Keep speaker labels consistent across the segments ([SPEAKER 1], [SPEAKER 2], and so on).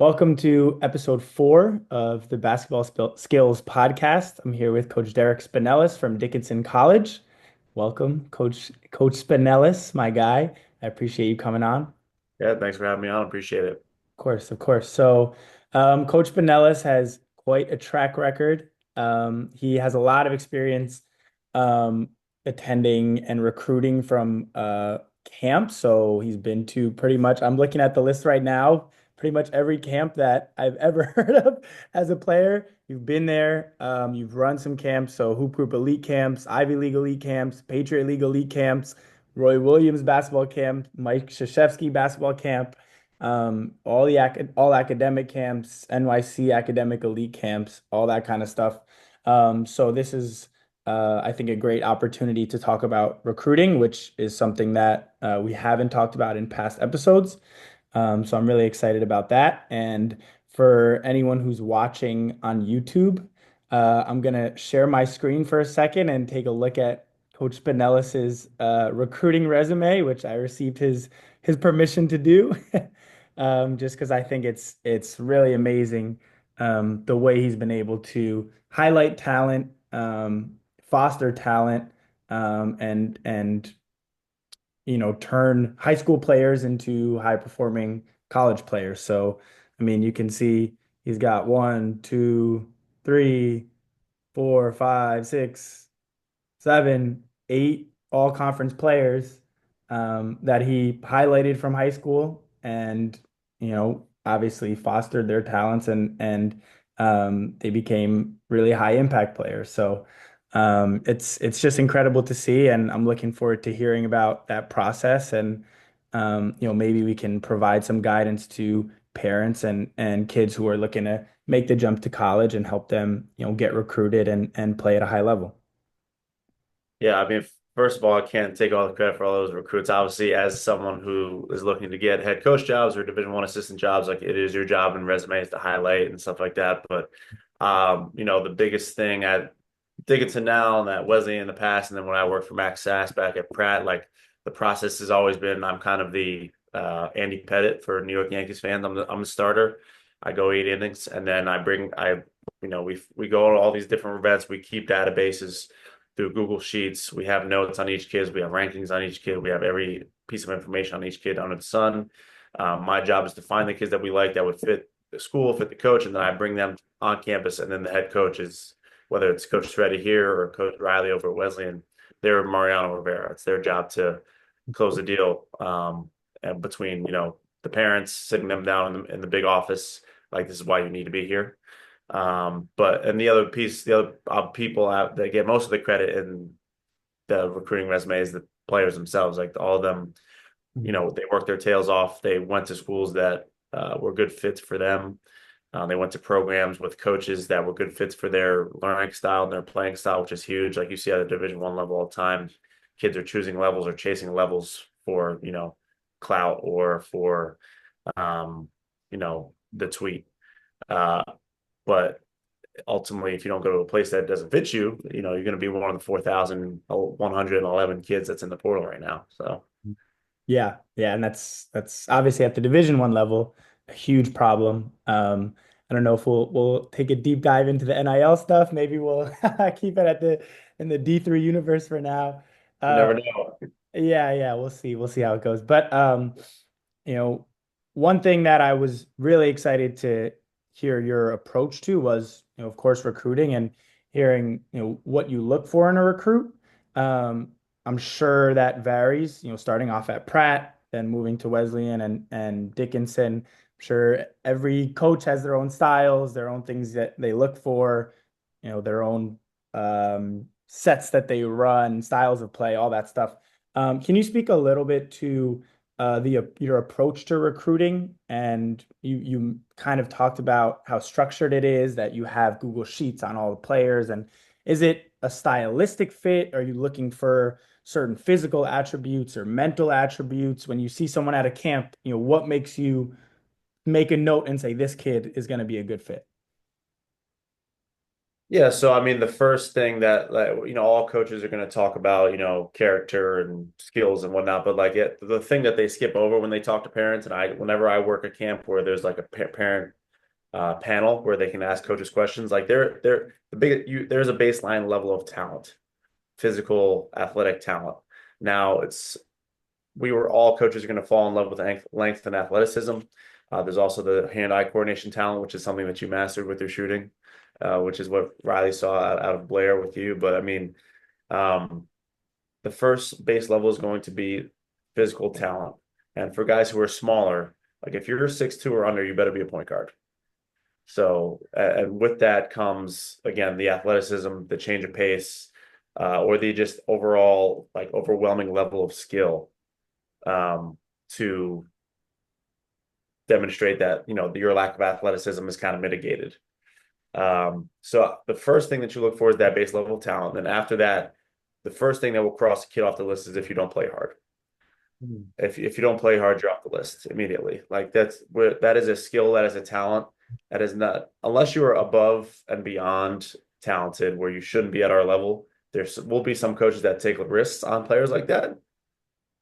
[SPEAKER 1] Welcome to episode 4 of the Skills podcast. I'm here with Coach Derek Spinellis from Dickinson College. Welcome, Coach Spinellis, my guy. I appreciate you coming on.
[SPEAKER 2] Yeah, thanks for having me on. Appreciate it.
[SPEAKER 1] Of course, of course. Coach Pinellas has quite a track record. He has a lot of experience um, attending and recruiting from camp. So he's been to pretty much, I'm looking at the list right now, pretty much every camp that I've ever heard of as a player. You've been there. You've run some camps. So Hoop Group Elite camps, Ivy League Elite camps, Patriot League Elite camps, Roy Williams basketball camp, Mike Krzyzewski basketball camp, all academic camps, NYC academic elite camps, all that kind of stuff. So this is, I think, a great opportunity to talk about recruiting, which is something that we haven't talked about in past episodes. So I'm really excited about that. And for anyone who's watching on YouTube, I'm gonna share my screen for a second and take a look at Coach Spinellis's recruiting resume, which I received his permission to do. Just because I think it's really amazing the way he's been able to highlight talent, foster talent, and turn high school players into high performing college players. So, I mean, you can see he's got one, two, three, four, five, six, seven, eight all conference players that he highlighted from high school and, obviously fostered their talents and they became really high impact players. So it's just incredible to see, and I'm looking forward to hearing about that process and maybe we can provide some guidance to parents and kids who are looking to make the jump to college and help them, get recruited and play at a high level.
[SPEAKER 2] Yeah, I mean, first of all, I can't take all the credit for all those recruits. Obviously, as someone who is looking to get head coach jobs or Division One assistant jobs, like it is your job and resumes to highlight and stuff like that. But the biggest thing at Dickinson now and at Wesley in the past, and then when I worked for Max Sass back at Pratt, like the process has always been I'm kind of the Andy Pettit for New York Yankees fans. I'm the starter. I go 8 innings, and then we go to all these different events. We keep databases through Google Sheets. We have notes on each kid. We have rankings on each kid. We have every piece of information on each kid under the sun. My job is to find the kids that we like that would fit the school, fit the coach, and then I bring them on campus. And then the head coach is, whether it's Coach Shreddy here or Coach Riley over at Wesleyan, they're Mariano Rivera. It's their job to close the deal and between the parents, sitting them down in the big office, like this is why you need to be here. But and the other piece, the other people out that get most of the credit in the recruiting resume is the players themselves. Like all of them, they worked their tails off. They went to schools that were good fits for them. They went to programs with coaches that were good fits for their learning style and their playing style, which is huge. Like you see at the Division One level all the time, kids are choosing levels or chasing levels for clout or for the tweet. Uh, but ultimately, if you don't go to a place that doesn't fit you, you're going to be one of the 4,111 kids that's in the portal right now. So,
[SPEAKER 1] Yeah, yeah, and that's obviously at the Division One level a huge problem. I don't know if we'll take a deep dive into the NIL stuff. Maybe we'll keep it at the in the D3 universe for now.
[SPEAKER 2] you
[SPEAKER 1] Uh,
[SPEAKER 2] never know.
[SPEAKER 1] yeah, yeah, we'll see. We'll see how it goes. But you know, one thing that I was really excited to hear your approach to was, of course, recruiting and hearing, what you look for in a recruit. Um, I'm sure that varies, starting off at Pratt, then moving to Wesleyan and Dickinson. I'm sure every coach has their own styles, their own things that they look for, their own sets that they run, styles of play, all that stuff. Can you speak a little bit to the your approach to recruiting? And you kind of talked about how structured it is, that you have Google Sheets on all the players. And is it a stylistic fit? Are you looking for certain physical attributes or mental attributes? When you see someone at a camp, what makes you make a note and say this kid is going to be a good fit?
[SPEAKER 2] Yeah, so I mean, the first thing that all coaches are going to talk about, character and skills and whatnot, but the thing that they skip over when they talk to parents, and whenever I work a camp where there's like a parent panel where they can ask coaches questions, like there's a baseline level of talent, physical, athletic talent. Now we were all coaches are going to fall in love with length and athleticism. There's also the hand-eye coordination talent, which is something that you mastered with your shooting, which is what Riley saw out of Blair with you. But I mean, um, the first base level is going to be physical talent. And for guys who are smaller, like if you're 6'2" or under, you better be a point guard. So, and with that comes again the athleticism, the change of pace, or the just overall like overwhelming level of skill to demonstrate that your lack of athleticism is kind of mitigated. So the first thing that you look for is that base level of talent. And after that, the first thing that will cross a kid off the list is if you don't play hard.
[SPEAKER 1] Mhm.
[SPEAKER 2] If you don't play hard, you're off the list immediately. Like that is a skill, that is a talent. That is not, unless you are above and beyond talented where you shouldn't be at our level. There will be some coaches that take risks on players like that.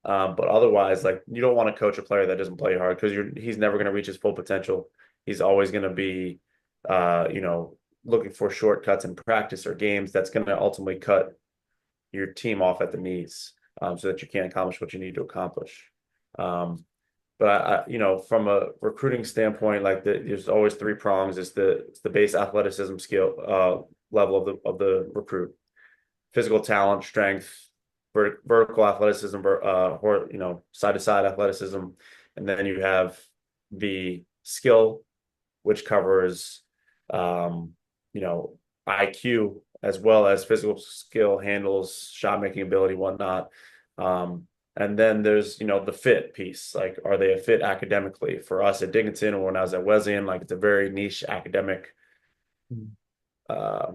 [SPEAKER 2] But otherwise, like you don't want to coach a player that doesn't play hard because he's never going to reach his full potential. He's always going to be, looking for shortcuts in practice or games that's going to ultimately cut your team off at the knees, so that you can't accomplish what you need to accomplish. Um, but from a recruiting standpoint, there's always three prongs. It's the base athleticism skill level of the recruit, physical talent, strength, vertical athleticism, or side to side athleticism, and then you have the skill, which covers um, you know IQ as well as physical skill, handles, shot making ability, whatnot. Um, and then there's the fit piece. Like, are they a fit academically? For us at Dickinson or when I was at Wesleyan, like it's a very niche academic
[SPEAKER 1] Mhm.
[SPEAKER 2] uh,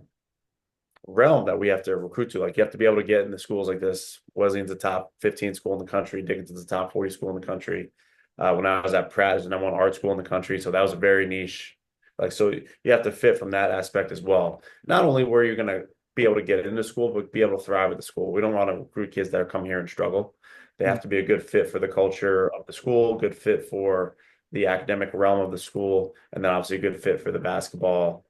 [SPEAKER 2] realm that we have to recruit to. Like you have to be able to get into schools like this. Wesleyan's the top 15 school in the country. Dickinson's the top 40 school in the country. When I was at Pratt, it was the number one art school in the country. So that was a very niche. Like, so you have to fit from that aspect as well. Not only where you're going to be able to get into school, but be able to thrive at the school. We don't want to recruit kids that are come here and struggle. They have to be a good fit for the culture of the school, good fit for the academic realm of the school, and then obviously a good fit for the basketball,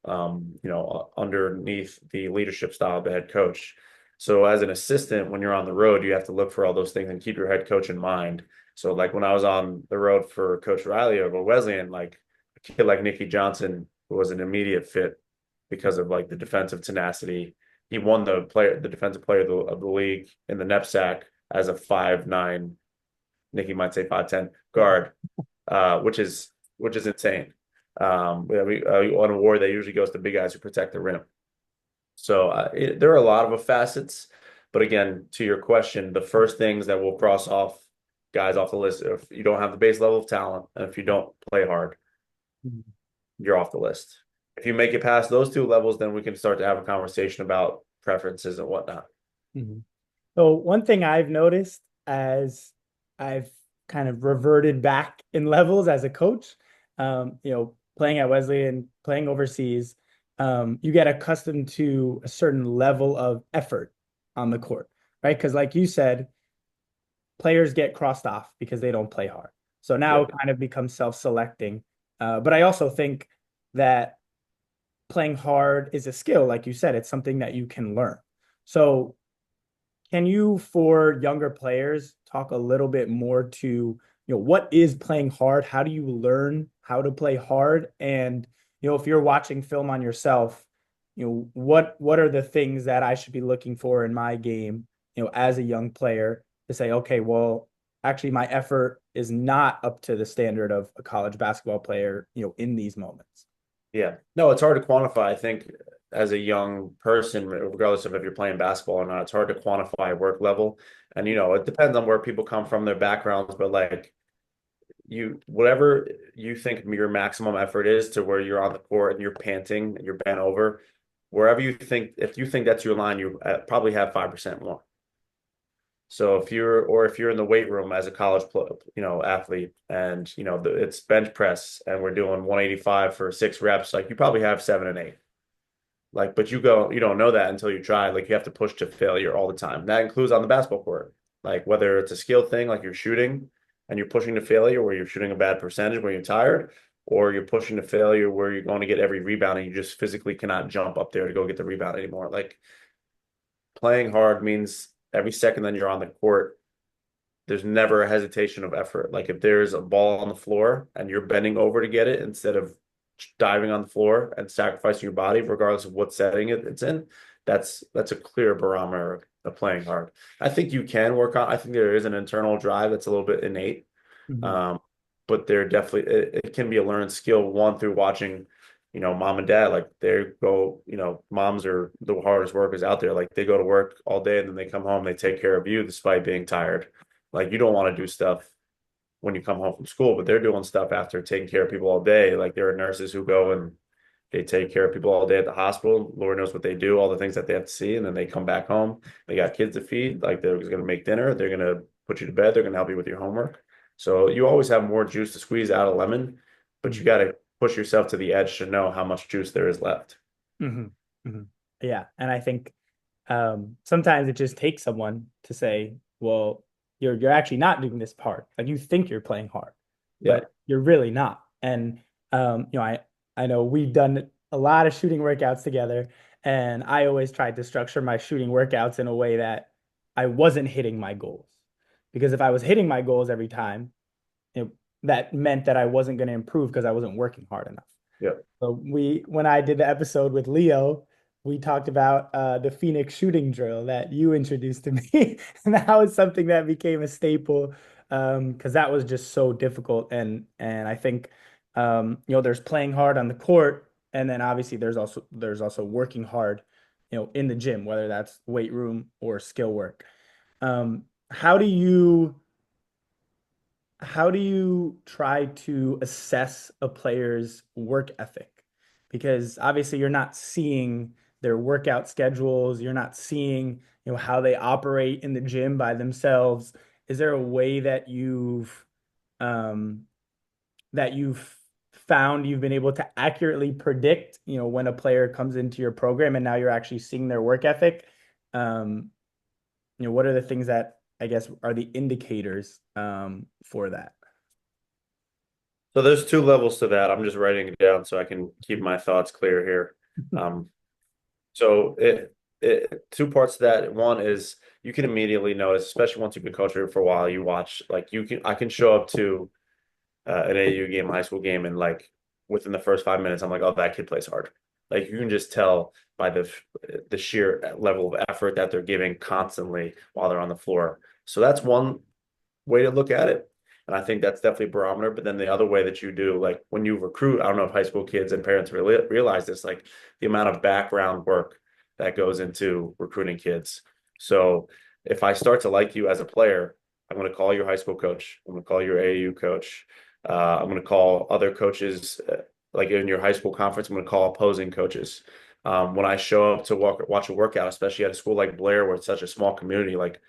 [SPEAKER 2] underneath the leadership style of the head coach. So as an assistant, when you're on the road, you have to look for all those things and keep your head coach in mind. So like when I was on the road for Coach Riley over Wesleyan, like a kid like Nicky Johnson who was an immediate fit because of like the defensive tenacity. He won the defensive player of the league in the knapsack as a 5'9", Nicky might say 5'10" guard, which is insane. On a award that usually goes to big guys who protect the rim. So there are a lot of facets, but again, to your question, the first things that will cross off guys off the list, if you don't have the base level of talent and if you don't play hard,
[SPEAKER 1] Mhm.
[SPEAKER 2] you're off the list. If you make it past those two levels, then we can start to have a conversation about preferences and whatnot.
[SPEAKER 1] Mhm. So one thing I've noticed as I've kind of reverted back in levels as a coach, playing at Wesley and playing overseas, you get accustomed to a certain level of effort on the court, right? Because like you said, players get crossed off because they don't play hard. So now
[SPEAKER 2] Yep.
[SPEAKER 1] it kind of becomes self-selecting. But I also think that playing hard is a skill, like you said, it's something that you can learn. So can you, for younger players, talk a little bit more to, what is playing hard? How do you learn how to play hard? And, if you're watching film on yourself, what are the things that I should be looking for in my game, as a young player to say, okay, well, actually my effort is not up to the standard of a college basketball player, in these moments.
[SPEAKER 2] Yeah. No, it's hard to quantify. I think as a young person, regardless of if you're playing basketball or not, it's hard to quantify work level. And it depends on where people come from, their backgrounds, but like whatever you think your maximum effort is to where you're on the court and you're panting and you're bent over, wherever if you think that's your line, you probably have 5% more. So if you're in the weight room as a college, athlete, and it's bench press, and we're doing 185 for 6 reps, like you probably have 7 and 8. Like, but you don't know that until you try. Like, you have to push to failure all the time. That includes on the basketball court. Like, whether it's a skill thing, like you're shooting and you're pushing to failure where you're shooting a bad percentage when you're tired, or you're pushing to failure where you're going to get every rebound and you just physically cannot jump up there to go get the rebound anymore. Like, playing hard means every second that you're on the court, there's never a hesitation of effort. Like, if there's a ball on the floor and you're bending over to get it instead of diving on the floor and sacrificing your body, regardless of what setting it's in, that's a clear barometer of playing hard. I think you can work on. I think there is an internal drive that's a little bit innate,
[SPEAKER 1] Mhm.
[SPEAKER 2] um, but there definitely it can be a learned skill. One, through watching, mom and dad, like they go, moms are the hardest workers out there. Like, they go to work all day and then they come home, they take care of you despite being tired. Like, you don't want to do stuff when you come home from school, but they're doing stuff after taking care of people all day. Like, there are nurses who go and they take care of people all day at the hospital. Lord knows what they do, all the things that they have to see. And then they come back home. They got kids to feed. Like, they're going to make dinner. They're going to put you to bed. They're going to help you with your homework. So you always have more juice to squeeze out of lemon, but you
[SPEAKER 1] Mhm.
[SPEAKER 2] got to push yourself to the edge to know how much juice there is left.
[SPEAKER 1] Mhm. Mhm. Yeah, and I think sometimes it just takes someone to say, "Well, you're actually not doing this part. Like you think you're playing hard,
[SPEAKER 2] Yeah.
[SPEAKER 1] but you're really not." And I know we've done a lot of shooting workouts together, and I always tried to structure my shooting workouts in a way that I wasn't hitting my goals, because if I was hitting my goals every time, it, that meant that I wasn't going to improve because I wasn't working hard enough.
[SPEAKER 2] Yeah.
[SPEAKER 1] So when I did the episode with Leo, we talked about the Phoenix shooting drill that you introduced to me, and that was something that became a staple because that was just so difficult. And I think there's playing hard on the court, and then obviously there's also working hard, in the gym, whether that's weight room or skill work. How do you try to assess a player's work ethic? Because obviously you're not seeing their workout schedules, you're not seeing, how they operate in the gym by themselves. Is there a way that um you've found you've been able to accurately predict, when a player comes into your program and now you're actually seeing their work ethic? Um, what are the things that I guess are the indicators for that?
[SPEAKER 2] So there's two levels to that. I'm just writing it down so I can keep my thoughts clear here. Um, So two parts to that. One is you can immediately notice, especially once you've been coaching for a while, you watch, like, I can show up to an AAU game, a high school game, and like within the first 5 minutes, I'm like, oh, that kid plays hard. Like, you can just tell by the sheer level of effort that they're giving constantly while they're on the floor. So that's one way to look at it. And I think that's definitely a barometer. But then the other way that you do, like when you recruit, I don't know if high school kids and parents really realize this, like the amount of background work that goes into recruiting kids. So if I start to like you as a player, I'm going to call your high school coach. I'm going to call your AAU coach. I'm going to call other coaches, like in your high school conference. I'm going to call opposing coaches. When I show up to watch a workout, especially at a school like Blair, where it's such a small community, like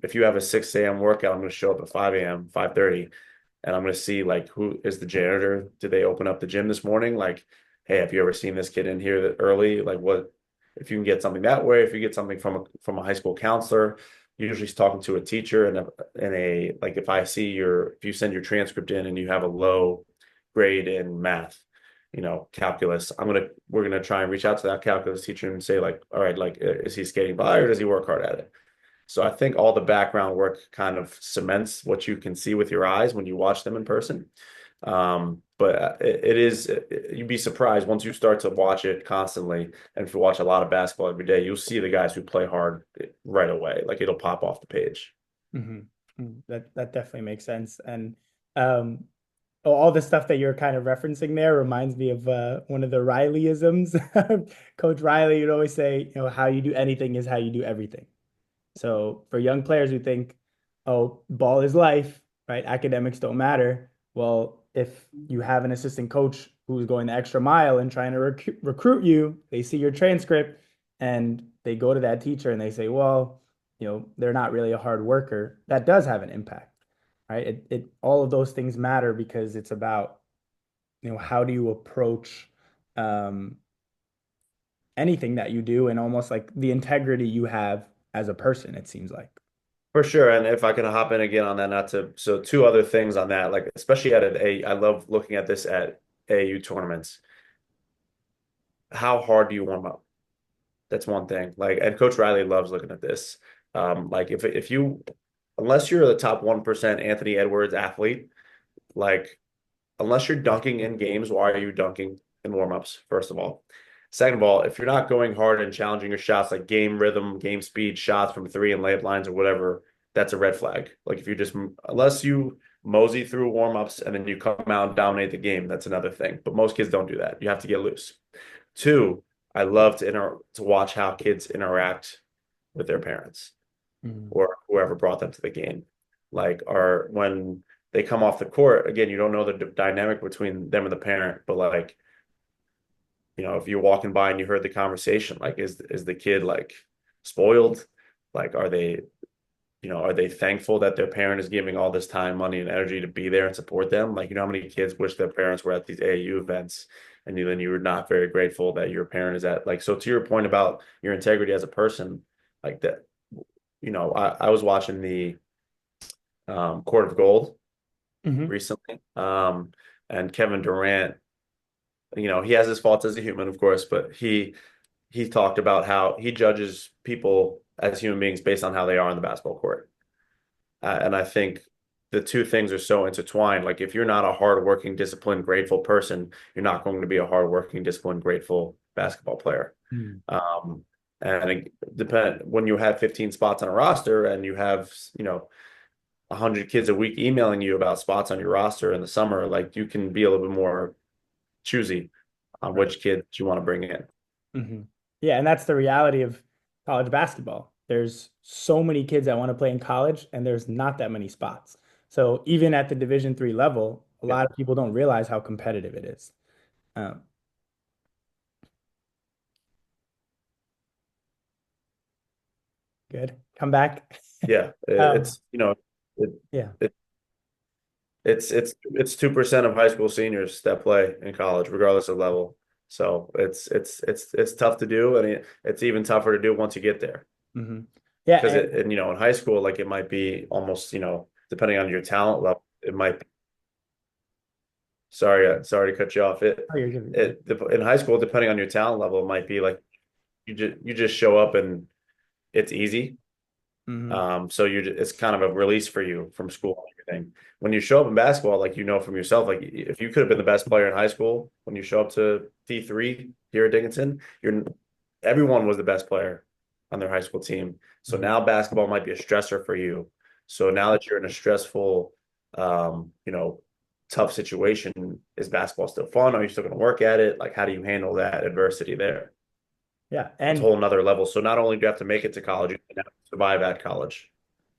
[SPEAKER 2] if you have a 6 a.m. workout, I'm going to show up at 5 a.m., 5:30, and I'm going to see, like, who is the janitor? Did they open up the gym this morning? Like, hey, have you ever seen this kid in here that early? Like, what if you can get something that way? If you get something from a high school counselor, usually he's talking to a teacher, and like, if you send your transcript in and you have a low grade in math, calculus, we're gonna try and reach out to that calculus teacher and say, like, all right, like, is he skating by or does he work hard at it? So I think all the background work kind of cements what you can see with your eyes when you watch them in person. But you'd be surprised once you start to watch it constantly. And if you watch a lot of basketball every day, you'll see the guys who play hard right away. Like, it'll pop off the page.
[SPEAKER 1] Mhm. That definitely makes sense. And um, all the stuff that you're kind of referencing there reminds me of one of the Rileyisms. Coach Riley would always say, how you do anything is how you do everything. So for young players who think, oh, ball is life, right? Academics don't matter. Well, if you have an assistant coach who's going the extra mile and trying to recruit you, they see your transcript and they go to that teacher and they say, well, they're not really a hard worker. That does have an impact, right? All of those things matter because it's about, how do you approach um, anything that you do and almost like the integrity you have as a person, it seems like.
[SPEAKER 2] For sure. And if I can hop in again on that, not to, so two other things on that, like especially at I love looking at this at AAU tournaments. How hard do you warm up? That's one thing. Like, and Coach Riley loves looking at this. Like if you, unless you're the top 1% Anthony Edwards athlete, like unless you're dunking in games, why are you dunking in warmups, first of all? Second of all, if you're not going hard and challenging your shots like game rhythm, game speed, shots from three and layup lines or whatever, that's a red flag. Like if you just, unless you mosey through warmups and then you come out and dominate the game, that's another thing. But most kids don't do that. You have to get loose. Two, I love to watch how kids interact with their parents
[SPEAKER 1] Mhm.
[SPEAKER 2] or whoever brought them to the game. Like, are when they come off the court, again, you don't know the dynamic between them and the parent, but like, if you're walking by and you heard the conversation, like, is the kid like spoiled? Like, are they thankful that their parent is giving all this time, money, and energy to be there and support them? Like, how many kids wish their parents were at these AAU events and then you were not very grateful that your parent is at, like, so to your point about your integrity as a person, like that, I was watching the Court of Gold
[SPEAKER 1] Mhm.
[SPEAKER 2] recently. And Kevin Durant, he has his faults as a human, of course, but he talked about how he judges people as human beings based on how they are on the basketball court. And I think the two things are so intertwined. Like if you're not a hardworking, disciplined, grateful person, you're not going to be a hardworking, disciplined, grateful basketball player.
[SPEAKER 1] Mhm.
[SPEAKER 2] Um, and it depend when you have 15 spots on a roster and you have, 100 kids a week emailing you about spots on your roster in the summer, like you can be a little bit more choosy on
[SPEAKER 1] Right.
[SPEAKER 2] which kids you want to bring in.
[SPEAKER 1] Mhm. Yeah, and that's the reality of college basketball. There's so many kids that want to play in college, and there's not that many spots. So even at the Division III level, a
[SPEAKER 2] Yeah.
[SPEAKER 1] lot of people don't realize how competitive it is. Um, Good. Come back.
[SPEAKER 2] Yeah.
[SPEAKER 1] Um,
[SPEAKER 2] It,
[SPEAKER 1] yeah.
[SPEAKER 2] it, it's 2% of high school seniors that play in college, regardless of level. So it's tough to do, and it's even tougher to do once you get there.
[SPEAKER 1] Hmm. Yeah,
[SPEAKER 2] Because
[SPEAKER 1] and
[SPEAKER 2] in high school, like it might be almost, depending on your talent level, it might be, sorry to cut you off.
[SPEAKER 1] oh, you're good. You're good.
[SPEAKER 2] In high school, depending on your talent level, it might be like you just show up and it's easy.
[SPEAKER 1] Hmm.
[SPEAKER 2] So it's kind of a release for you from school and everything. When you show up in basketball, like from yourself, like if you could have been the best player in high school, when you show up to D3 here at Dickinson, everyone was the best player on their high school team. So
[SPEAKER 1] Hmm.
[SPEAKER 2] now basketball might be a stressor for you. So now that you're in a stressful, tough situation, is basketball still fun? Are you still going to work at it? Like, how do you handle that adversity there?
[SPEAKER 1] Yeah,
[SPEAKER 2] It's a
[SPEAKER 1] and
[SPEAKER 2] whole nother level. So not only do you have to make it to college, you have to survive at college.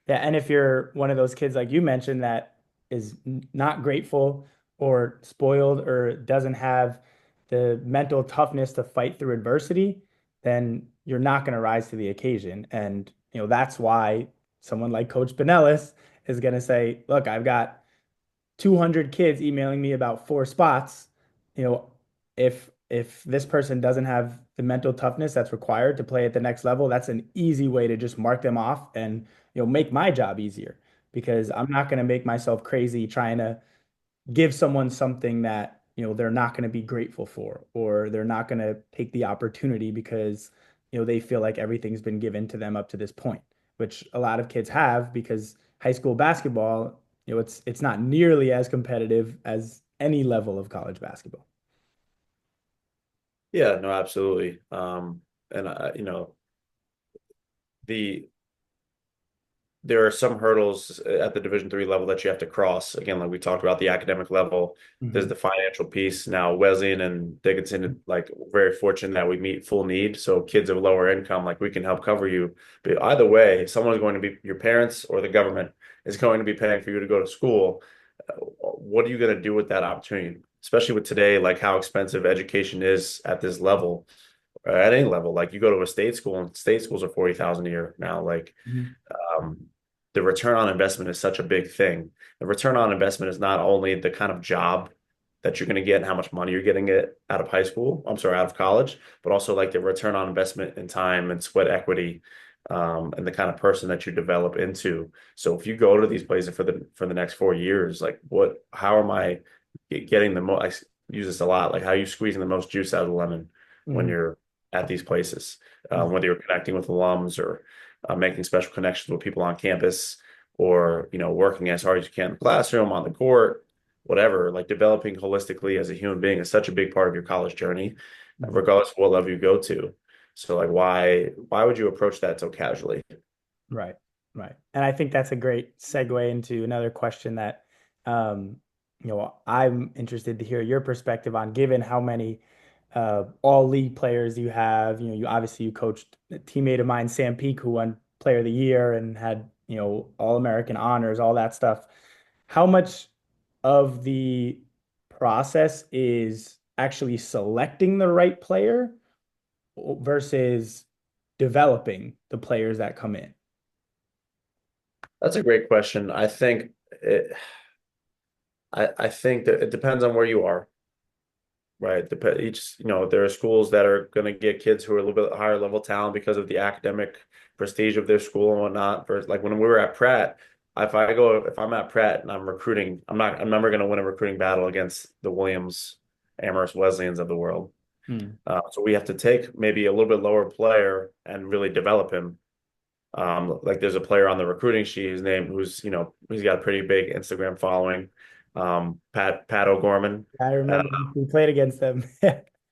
[SPEAKER 1] yeah, and if you're one of those kids like you mentioned that is not grateful or spoiled or doesn't have the mental toughness to fight through adversity, then you're not going to rise to the occasion. And that's why someone like Coach Pinellas is going to say, "Look, I've got 200 kids emailing me about 4 spots, you know, if this person doesn't have the mental toughness that's required to play at the next level, that's an easy way to just mark them off and make my job easier because I'm not going to make myself crazy trying to give someone something that they're not going to be grateful for or they're not going to take the opportunity because they feel like everything's been given to them up to this point, which a lot of kids have because high school basketball, it's not nearly as competitive as any level of college basketball.
[SPEAKER 2] Yeah, no, absolutely. And the there are some hurdles at the Division III level that you have to cross. Again, like we talked about the academic level, there's
[SPEAKER 1] Hmm.
[SPEAKER 2] the financial piece. Now, Wesleyan and Dickinson, like very fortunate that we meet full need. So kids of lower income, like we can help cover you. But either way, someone's going to be your parents or the government is going to be paying for you to go to school. What are you going to do with that opportunity? Especially with today, like how expensive education is at this level, or at any level. Like you go to a state school and state schools are 40,000 a year now. Like
[SPEAKER 1] Hmm.
[SPEAKER 2] um, the return on investment is such a big thing. The return on investment is not only the kind of job that you're going to get and how much money you're getting it out of high school. I'm sorry, out of college, but also like the return on investment in time and sweat equity, and the kind of person that you develop into. So if you go to these places for the next 4 years, like how am I getting the most? I use this a lot, like how are you squeezing the most juice out of the lemon when
[SPEAKER 1] Hmm.
[SPEAKER 2] you're at these places, whether you're connecting with alums or making special connections with people on campus, or working as hard as you can in the classroom, on the court, whatever. Like developing holistically as a human being is such a big part of your college journey,
[SPEAKER 1] Hmm.
[SPEAKER 2] regardless of what level you go to. So like why would you approach that so casually?
[SPEAKER 1] Right, right. And I think that's a great segue into another question that, um, I'm interested to hear your perspective on, given how many all league players you have. You obviously you coached a teammate of mine, Sam Peak, who won Player of the Year and had, All American honors, all that stuff. How much of the process is actually selecting the right player versus developing the players that come in?
[SPEAKER 2] That's a great question. I think that it depends on where you are, right? There are schools that are going to get kids who are a little bit higher level talent because of the academic prestige of their school and whatnot. For like when we were at Pratt, if I'm at Pratt and I'm recruiting, I'm never going to win a recruiting battle against the Williams, Amherst Wesleyans of the world.
[SPEAKER 1] Hmm.
[SPEAKER 2] So we have to take maybe a little bit lower player and really develop him. Like there's a player on the recruiting sheet, his name he's got a pretty big Instagram following. Pat O'Gorman.
[SPEAKER 1] I
[SPEAKER 2] Uh,
[SPEAKER 1] remember we played against them.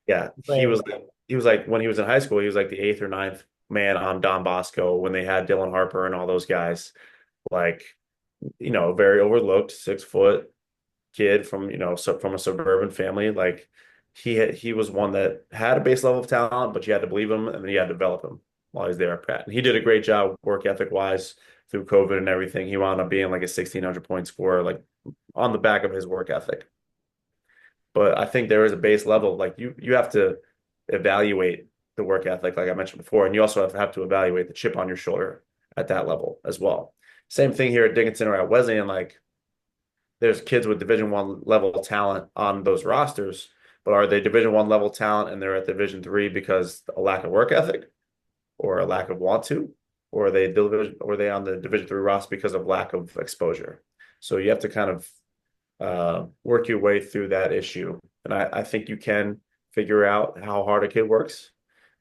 [SPEAKER 2] yeah,
[SPEAKER 1] Players.
[SPEAKER 2] he was like when he was in high school, he was like the eighth or ninth man on Don Bosco when they had Dylan Harper and all those guys. Like, very overlooked, 6 foot kid from from a suburban family. Like he was one that had a base level of talent, but you had to believe him and then you had to develop him while he's there at Pratt. And he did a great job work ethic wise through COVID and everything. He wound up being like a 1,600 point scorer, like on the back of his work ethic. But I think there is a base level. Like you have to evaluate the work ethic, like I mentioned before, and you also have to evaluate the chip on your shoulder at that level as well. Same thing here at Dickinson or at Wesleyan. Like there's kids with Division 1 level talent on those rosters, but are they Division 1 level talent and they're at Division 3 because a lack of work ethic or a lack of want to, or are they on the Division 3 roster because of lack of exposure? So you have to kind of work your way through that issue. And I think you can figure out how hard a kid works.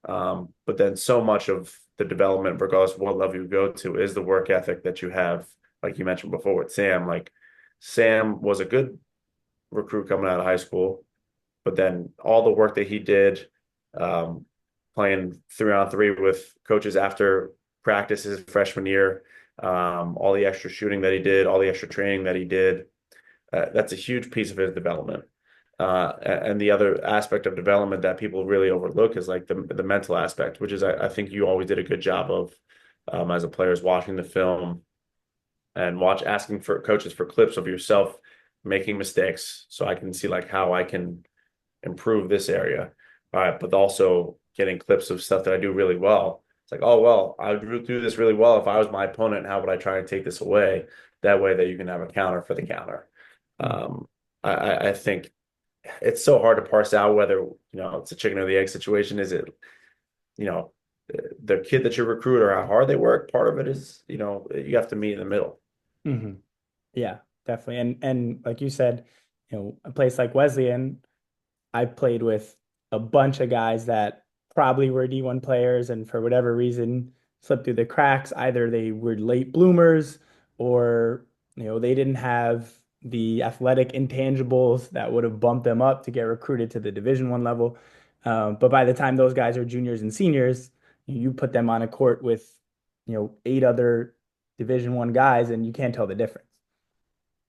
[SPEAKER 2] But then so much of the development, regardless of what level you go to, is the work ethic that you have, like you mentioned before with Sam. Like Sam was a good recruit coming out of high school, but then all the work that he did, um, playing 3-on-3 with coaches after practice his freshman year, all the extra shooting that he did, all the extra training that he did, that's a huge piece of his development. And the other aspect of development that people really overlook is like the mental aspect, which is I think you always did a good job of, as a player, is watching the film and asking for coaches for clips of yourself making mistakes so I can see like how I can improve this area. All right, but also getting clips of stuff that I do really well. It's like, oh well, I would do this really well if I was my opponent. How would I try and take this away? That way that you can have a counter for the counter.
[SPEAKER 1] Hmm.
[SPEAKER 2] Um, I think it's so hard to parse out whether it's a chicken or the egg situation. Is it you know the kid that you recruit or how hard they work? Part of it is you have to meet in the middle.
[SPEAKER 1] Hmm. Yeah, definitely. And like you said, a place like Wesleyan, I played with a bunch of guys that probably were D1 players and for whatever reason slipped through the cracks. Either they were late bloomers or, they didn't have the athletic intangibles that would have bumped them up to get recruited to the Division 1 level. But by the time those guys are juniors and seniors, you put them on a court with, 8 other Division 1 guys and you can't tell the difference.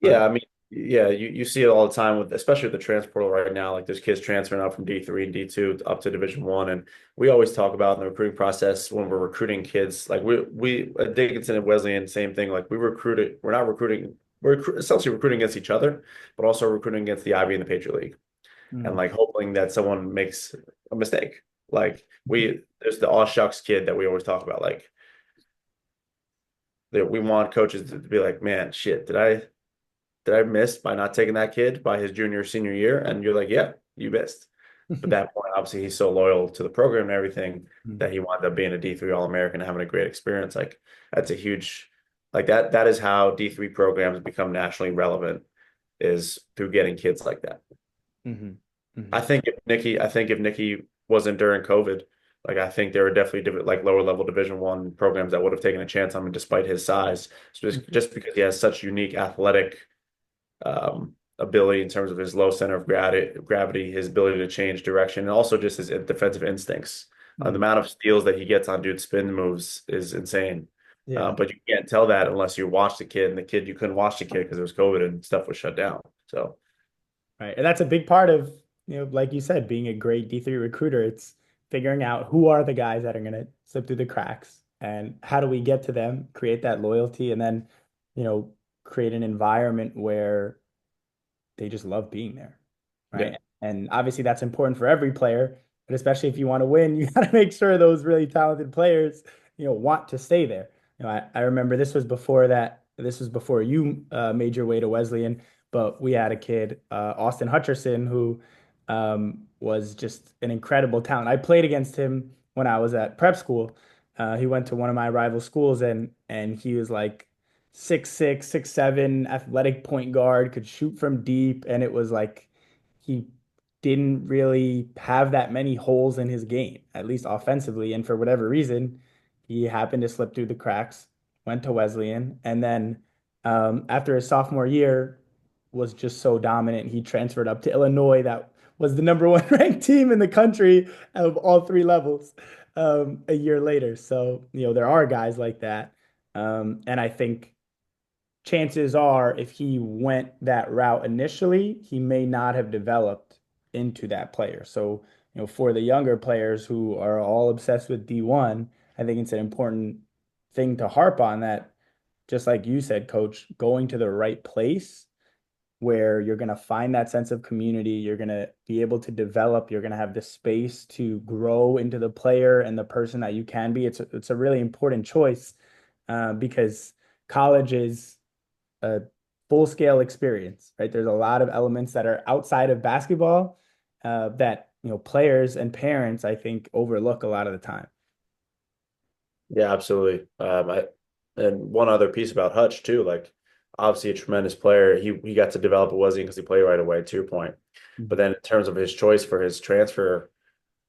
[SPEAKER 2] Yeah, I mean, yeah, you see it all the time with especially with the transfer portal right now. Like there's kids transferring out from D3 and D2 up to Division 1, and we always talk about in the recruiting process when we're recruiting kids. Like we at Dickinson and Wesleyan, same thing. Like we're not recruiting, essentially recruiting against each other, but also recruiting against the Ivy and the Patriot League, and
[SPEAKER 1] Mm.
[SPEAKER 2] like hoping that someone makes a mistake. Like there's the all shucks kid that we always talk about. Like that we want coaches to be like, man, shit, did I? did I miss by not taking that kid by his junior, senior year? And you're like, yeah, you missed. But that point, obviously, he's so loyal to the program and everything that he wound up being a D3 All-American and having a great experience. Like that's a huge, like that is how D3 programs become nationally relevant is through getting kids like that.
[SPEAKER 1] Hmm.
[SPEAKER 2] I
[SPEAKER 1] Hmm.
[SPEAKER 2] think if Nikki wasn't during COVID, like I think there were definitely like lower level Division I programs that would have taken a chance on him despite his size. So just because he has such unique athletic ability in terms of his low center of gravity, his ability to change direction, and also just his defensive instincts. The
[SPEAKER 1] Hmm.
[SPEAKER 2] amount of steals that he gets on dude spin moves is insane.
[SPEAKER 1] Yeah.
[SPEAKER 2] But you can't tell that unless you watch the kid, and the kid you couldn't watch the kid because it was COVID and stuff was shut down. So
[SPEAKER 1] Right. And that's a big part of, like you said, being a great D3 recruiter. It's figuring out who are the guys that are going to slip through the cracks and how do we get to them, create that loyalty, and then, you know, create an environment where they just love being there,
[SPEAKER 2] yeah,
[SPEAKER 1] right? And obviously that's important for every player, but especially if you want to win, you got to make sure those really talented players, want to stay there. I remember this was before that. This was before you made your way to Wesleyan, but we had a kid, Austin Hutcherson, who was just an incredible talent. I played against him when I was at prep school. He went to one of my rival schools, and he was like 6'6", 6'7", athletic point guard, could shoot from deep, and it was like he didn't really have that many holes in his game, at least offensively. And for whatever reason, he happened to slip through the cracks, went to Wesleyan, and then after his sophomore year, was just so dominant. He transferred up to Illinois, that was the number one ranked team in the country of all three levels a year later. So, there are guys like that. And I think chances are if he went that route initially, he may not have developed into that player. So, for the younger players who are all obsessed with D1, I think it's an important thing to harp on that, just like you said, coach, going to the right place where you're going to find that sense of community, you're going to be able to develop, you're going to have the space to grow into the player and the person that you can be. It's a really important choice because college is a full scale experience, right? There's a lot of elements that are outside of basketball that players and parents, I think, overlook a lot of the time.
[SPEAKER 2] yeah, absolutely. And one other piece about Hutch too, like obviously a tremendous player. He got to develop at Wesleyan because he played right away, to your point. But
[SPEAKER 1] Mhm.
[SPEAKER 2] then in terms of his choice for his transfer,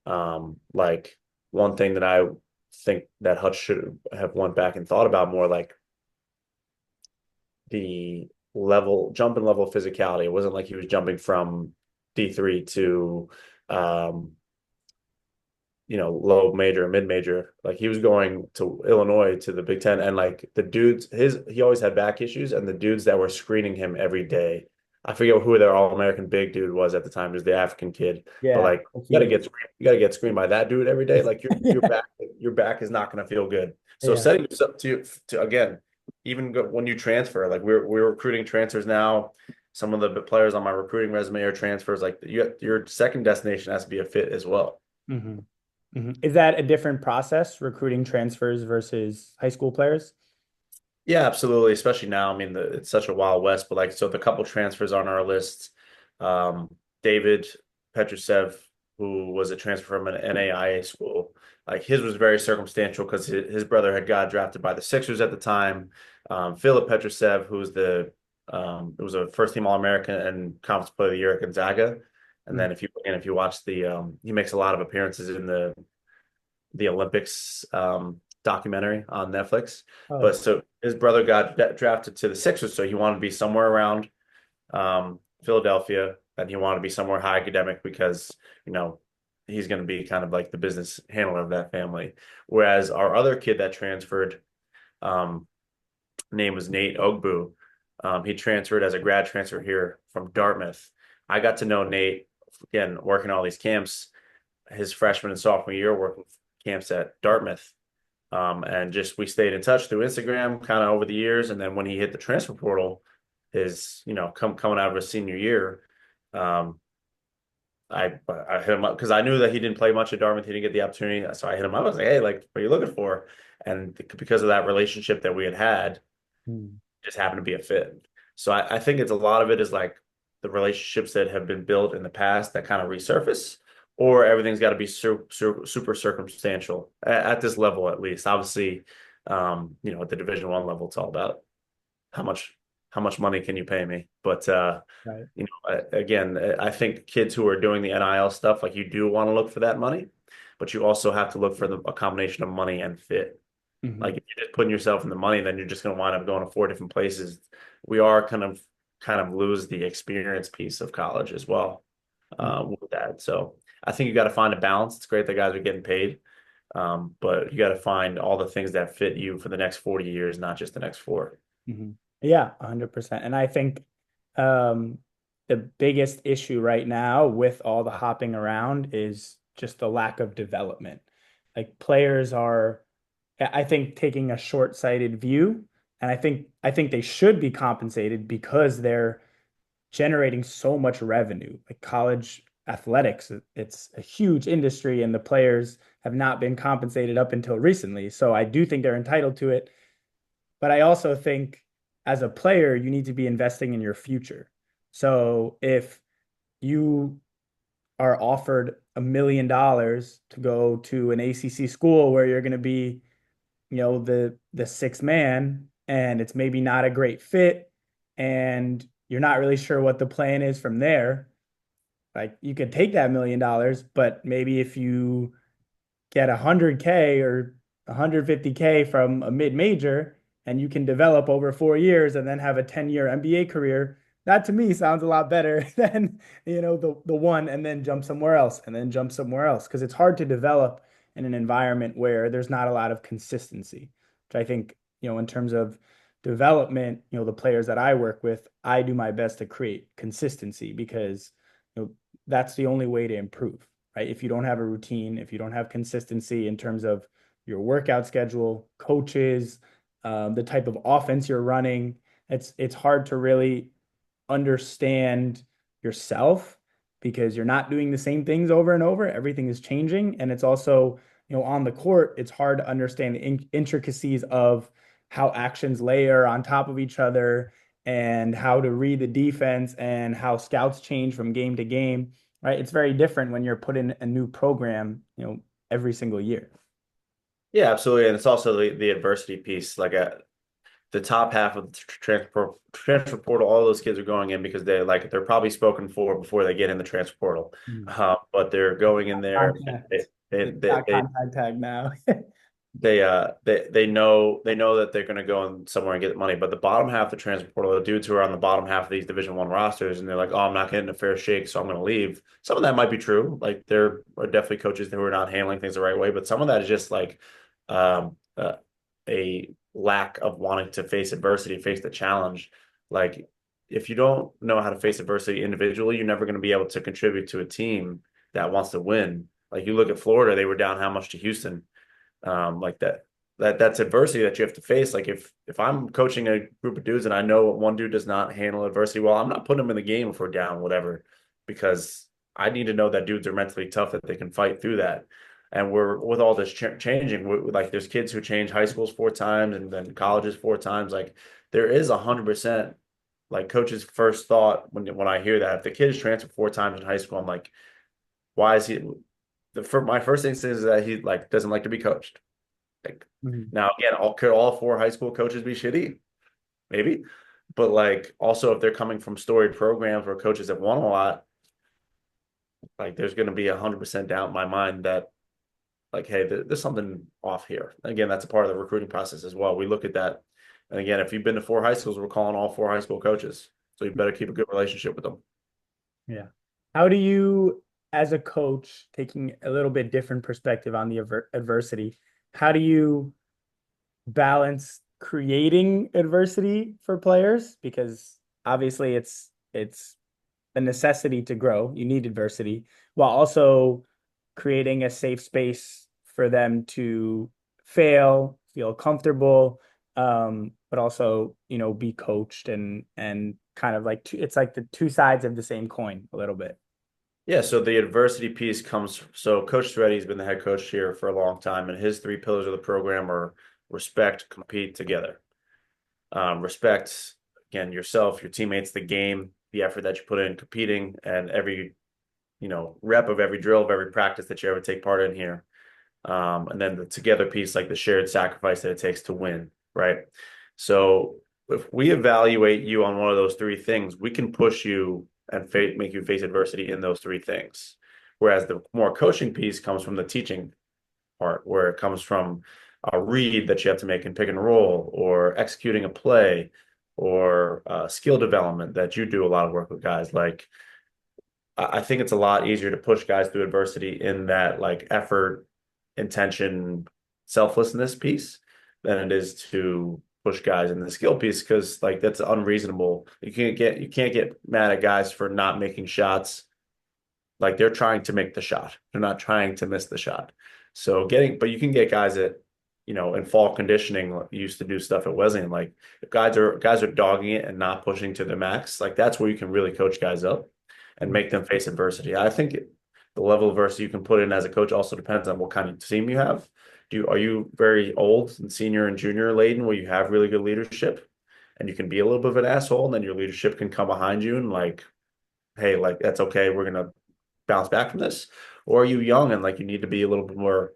[SPEAKER 2] like one thing that I think that Hutch should have went back and thought about more, like the jump in level of physicality. It wasn't like he was jumping from D3 to um low major, mid major. Like he was going to Illinois to the Big Ten, and like the dudes, he always had back issues, and the dudes that were screening him every day, I forget who their All American big dude was at the time. He was the African kid, but
[SPEAKER 1] Yeah,
[SPEAKER 2] like
[SPEAKER 1] Hakeem.
[SPEAKER 2] you gotta get screened by that dude every day. Like
[SPEAKER 1] Yeah.
[SPEAKER 2] your back is not gonna feel good. So
[SPEAKER 1] Yeah.
[SPEAKER 2] setting yourself to again, even when you transfer, like we're recruiting transfers now. Some of the players on my recruiting resume are transfers. Like your second destination has to be a fit as well.
[SPEAKER 1] Hmm. Hmm. Is that a different process, recruiting transfers versus high school players?
[SPEAKER 2] Yeah, absolutely. Especially now. I mean, it's such a wild west, but like, so the couple transfers on our list, David Petrusev, who was a transfer from an NAIA school, like his was very circumstantial because his brother had got drafted by the Sixers at the time. Philip Petrusev, who's it was a first team All American and Conference Player of the Year at Gonzaga. And then
[SPEAKER 1] Mm.
[SPEAKER 2] if you watch he makes a lot of appearances in the Olympics documentary on Netflix.
[SPEAKER 1] Oh,
[SPEAKER 2] But so his brother got drafted to the Sixers, so he wanted to be somewhere around Philadelphia, and he wanted to be somewhere high academic because you know he's going to be kind of like the business handler of that family. Whereas our other kid that transferred, um, name was Nate Ogbu. He transferred as a grad transfer here from Dartmouth. I got to know Nate again working all these camps his freshman and sophomore year working camps at Dartmouth. And just we stayed in touch through Instagram kind of over the years. And then when he hit the transfer portal, coming out of his senior year, um, I hit him up because I knew that he didn't play much at Dartmouth. He didn't get the opportunity. So I hit him up. I was like, hey, like, what are you looking for? And because of that relationship that we had,
[SPEAKER 1] mm.
[SPEAKER 2] just happened to be a fit. So I think it's a lot of it is like the relationships that have been built in the past that kind of resurface, or everything's got to be super circumstantial at this level, at least. Obviously, at the Division 1 level, it's all about how much how much money can you pay me? But
[SPEAKER 1] Right.
[SPEAKER 2] again, I think kids who are doing the NIL stuff, like you do want to look for that money, but you also have to look for a combination of money and fit.
[SPEAKER 1] Hmm.
[SPEAKER 2] Like if you're just putting yourself in the money, then you're just going to wind up going to four different places. We are kind of lose the experience piece of college as well with that. So I think you got to find a balance. It's great that guys are getting paid, but you got to find all the things that fit you for the next 40 years, not just the next four.
[SPEAKER 1] Hmm. Yeah, 100%. And I think um, the biggest issue right now with all the hopping around is just the lack of development. Like players are, I think, taking a short-sighted view, and I think they should be compensated because they're generating so much revenue. Like college athletics, it's a huge industry, and the players have not been compensated up until recently. So I do think they're entitled to it. But I also think as a player, you need to be investing in your future. So if you are offered $1 million to go to an ACC school where you're going to be, the sixth man, and it's maybe not a great fit, and you're not really sure what the plan is from there, like you could take that $1 million, but maybe if you get 100K or 150K from a mid-major and you can develop over 4 years and then have a 10-year NBA career, that to me sounds a lot better than, the one and then jump somewhere else and then jump somewhere else. Because it's hard to develop in an environment where there's not a lot of consistency, which I think, in terms of development, the players that I work with, I do my best to create consistency because, that's the only way to improve, right? If you don't have a routine, if you don't have consistency in terms of your workout schedule, coaches, the type of offense you're running, it's hard to really understand yourself because you're not doing the same things over and over. Everything is changing, and it's also, on the court, it's hard to understand the intricacies of how actions layer on top of each other and how to read the defense and how scouts change from game to game, right? It's very different when you're put in a new program, every single year.
[SPEAKER 2] Yeah, absolutely. And it's also the adversity piece. Like the top half of the transfer portal, all those kids are going in because they're probably spoken for before they get in the transfer portal.
[SPEAKER 1] Mm.
[SPEAKER 2] But they're going in there.
[SPEAKER 1] Contact.
[SPEAKER 2] They,
[SPEAKER 1] It's
[SPEAKER 2] they,
[SPEAKER 1] got
[SPEAKER 2] they,
[SPEAKER 1] contact tag now.
[SPEAKER 2] they know that they're going to go in somewhere and get money, but the bottom half of the transfer portal, the dudes who are on the bottom half of these Division 1 rosters, and they're like, "Oh, I'm not getting a fair shake, so I'm going to leave." Some of that might be true. Like there are definitely coaches who are not handling things the right way, but some of that is just like um, uh, a lack of wanting to face adversity, face the challenge. Like if you don't know how to face adversity individually, you're never going to be able to contribute to a team that wants to win. Like you look at Florida, they were down how much to Houston, like that's adversity that you have to face. Like if I'm coaching a group of dudes and I know one dude does not handle adversity well, I'm not putting him in the game if we're down, whatever, because I need to know that dudes are mentally tough that they can fight through that. And we're with all this changing, like there's kids who change high schools 4 times and then colleges 4 times. Like there is 100% like coach's first thought when I hear that if the kid is transferred 4 times in high school, I'm like, why is he? My first instinct is that he like doesn't like to be coached. Like
[SPEAKER 1] Mhm.
[SPEAKER 2] now again, could all four high school coaches be shitty? Maybe. But like also if they're coming from storied programs where coaches have won a lot, like there's gonna be 100% doubt in my mind that like, hey, there's something off here. Again, that's a part of the recruiting process as well. We look at that. And again, if you've been to four high schools, we're calling all four high school coaches. So you better keep a good relationship with them.
[SPEAKER 1] Yeah. How do you, as a coach, taking a little bit different perspective on the adversity, how do you balance creating adversity for players? Because obviously it's a necessity to grow. You need adversity while also creating a safe space for them to fail, feel comfortable, but also, be coached and kind of like it's like the two sides of the same coin a little bit.
[SPEAKER 2] Yeah, so the adversity piece comes. So Coach Reddy's been the head coach here for a long time, and his three pillars of the program are respect, compete together. Respect again, yourself, your teammates, the game, the effort that you put in competing, and every, rep of every drill of every practice that you ever take part in here. And then the together piece, like the shared sacrifice that it takes to win, right? So if we evaluate you on one of those three things, we can push you and make you face adversity in those three things. Whereas the more coaching piece comes from the teaching part, where it comes from a read that you have to make in pick and roll, or executing a play, or skill development that you do a lot of work with guys. Like I think it's a lot easier to push guys through adversity in that like effort, intention, selflessness piece than it is to push guys in the skill piece because like that's unreasonable. You can't get mad at guys for not making shots. Like they're trying to make the shot. They're not trying to miss the shot. But you can get guys that, in fall conditioning used to do stuff at Wesleyan. Like if guys are dogging it and not pushing to the max, like that's where you can really coach guys up and make them face adversity. I think the level of adversity you can put in as a coach also depends on what kind of team you have. Are you very old and senior and junior laden where you have really good leadership and you can be a little bit of an asshole and then your leadership can come behind you and like, hey, like that's okay. We're gonna bounce back from this? Or are you young and like you need to be a little bit more,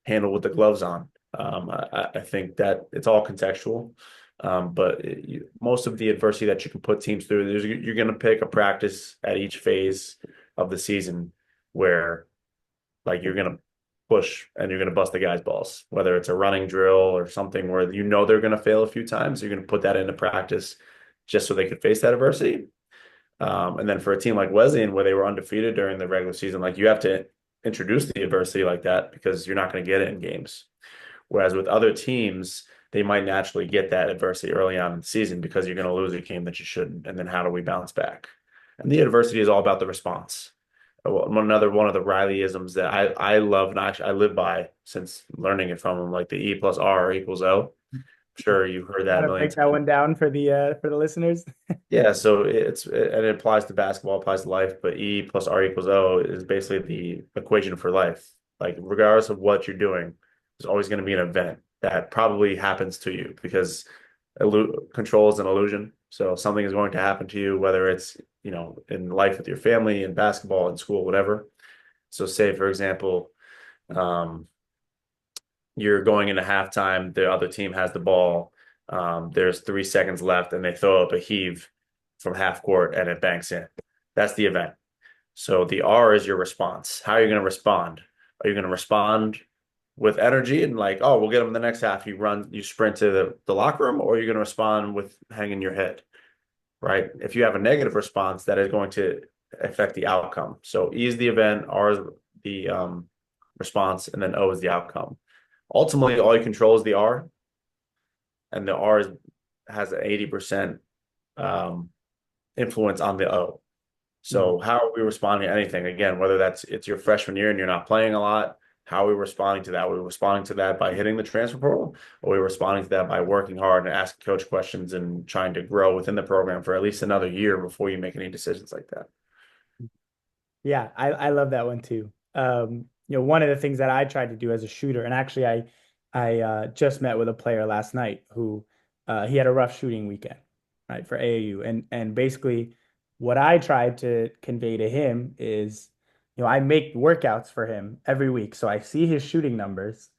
[SPEAKER 2] handle with the gloves on? I think that it's all contextual. But most of the adversity that you can put teams through, you're going to pick a practice at each phase of the season where like you're going to push and you're going to bust the guy's balls, whether it's a running drill or something where they're going to fail a few times. You're going to put that into practice just so they could face that adversity. And then for a team like Wesleyan, where they were undefeated during the regular season, like you have to introduce the adversity like that because you're not going to get it in games. Whereas with other teams, they might naturally get that adversity early on in the season because you're going to lose a game that you shouldn't. And then how do we bounce back? And the adversity is all about the response. Another one of the Riley-isms that I love and I live by since learning it from him, like the E plus R equals O. I'm sure you've heard that a
[SPEAKER 1] Kind of
[SPEAKER 2] million
[SPEAKER 1] break that
[SPEAKER 2] times.
[SPEAKER 1] one down for the listeners.
[SPEAKER 2] Yeah, so and it applies to basketball, applies to life, but E plus R equals O is basically the equation for life. Like regardless of what you're doing, there's always going to be an event that probably happens to you because control is an illusion. So something is going to happen to you, whether it's, in life with your family, in basketball, in school, whatever. So say, for example, um, you're going into halftime, the other team has the ball. There's 3 seconds left, and they throw up a heave from half court, and it banks in. That's the event. So the R is your response. How are you going to respond? Are you going to respond with energy and like, oh, we'll get them in the next half? You sprint to the locker room, or are you going to respond with hanging your head, right? If you have a negative response, that is going to affect the outcome. So E is the event, R is the response, and then O is the outcome. Ultimately, all you control is the R, and the has an 80% um, influence on the O.
[SPEAKER 1] Mhm.
[SPEAKER 2] So how are we responding to anything? Again, whether it's your freshman year and you're not playing a lot, how are we responding to that? Are we responding to that by hitting the transfer portal, or are we responding to that by working hard and asking coach questions and trying to grow within the program for at least another year before you make any decisions like that?
[SPEAKER 1] Yeah, I love that one too. One of the things that I tried to do as a shooter, and actually I just met with a player last night who he had a rough shooting weekend, right, for AAU. And basically what I tried to convey to him is, I make workouts for him every week. So I see his shooting numbers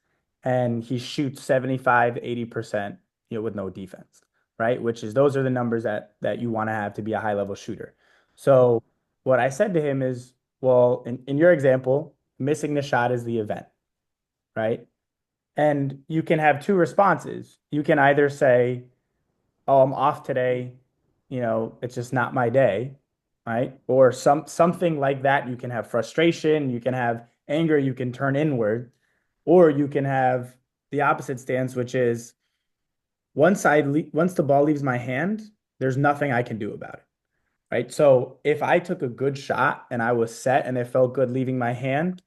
[SPEAKER 1] and he shoots 75, 80%, with no defense, right? Which is those are the numbers that you want to have to be a high level shooter. So what I said to him is, well, in your example, missing the shot is the event, right? And you can have two responses. You can either say, oh, I'm off today, it's just not my day, right? Or something like that. You can have frustration, you can have anger, you can turn inward, or you can have the opposite stance, which is once the ball leaves my hand, there's nothing I can do about it. Right. So if I took a good shot and I was set and it felt good leaving my hand,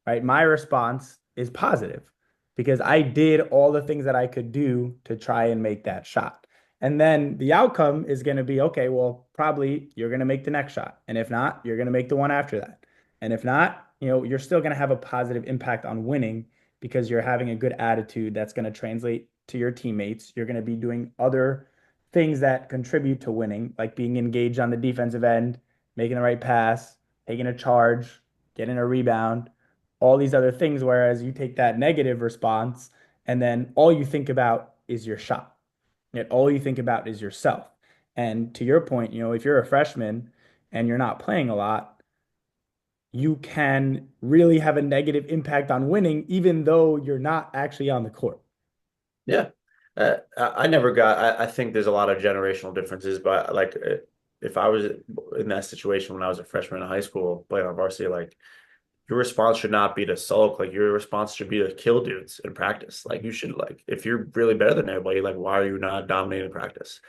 [SPEAKER 1] right, my response is positive because I did all the things that I could do to try and make that shot. And then the outcome is going to be, okay, well, probably you're going to make the next shot. And if not, you're going to make the one after that. And if not, you're still going to have a positive impact on winning because you're having a good attitude that's going to translate to your teammates. You're going to be doing other things that contribute to winning, like being engaged on the defensive end, making the right pass, taking a charge, getting a rebound, all these other things. Whereas you take that negative response and then all you think about is your shot. And all you think about is yourself. And to your point, if you're a freshman and you're not playing a lot, you can really have a negative impact on winning, even though you're not actually on the court.
[SPEAKER 2] Yeah. I never got, I think there's a lot of generational differences, but like if I was in that situation when I was a freshman in high school playing on varsity, like your response should not be to sulk. Like your response should be to kill dudes in practice. Like you should like, if you're really better than everybody, like why are you not dominating practice?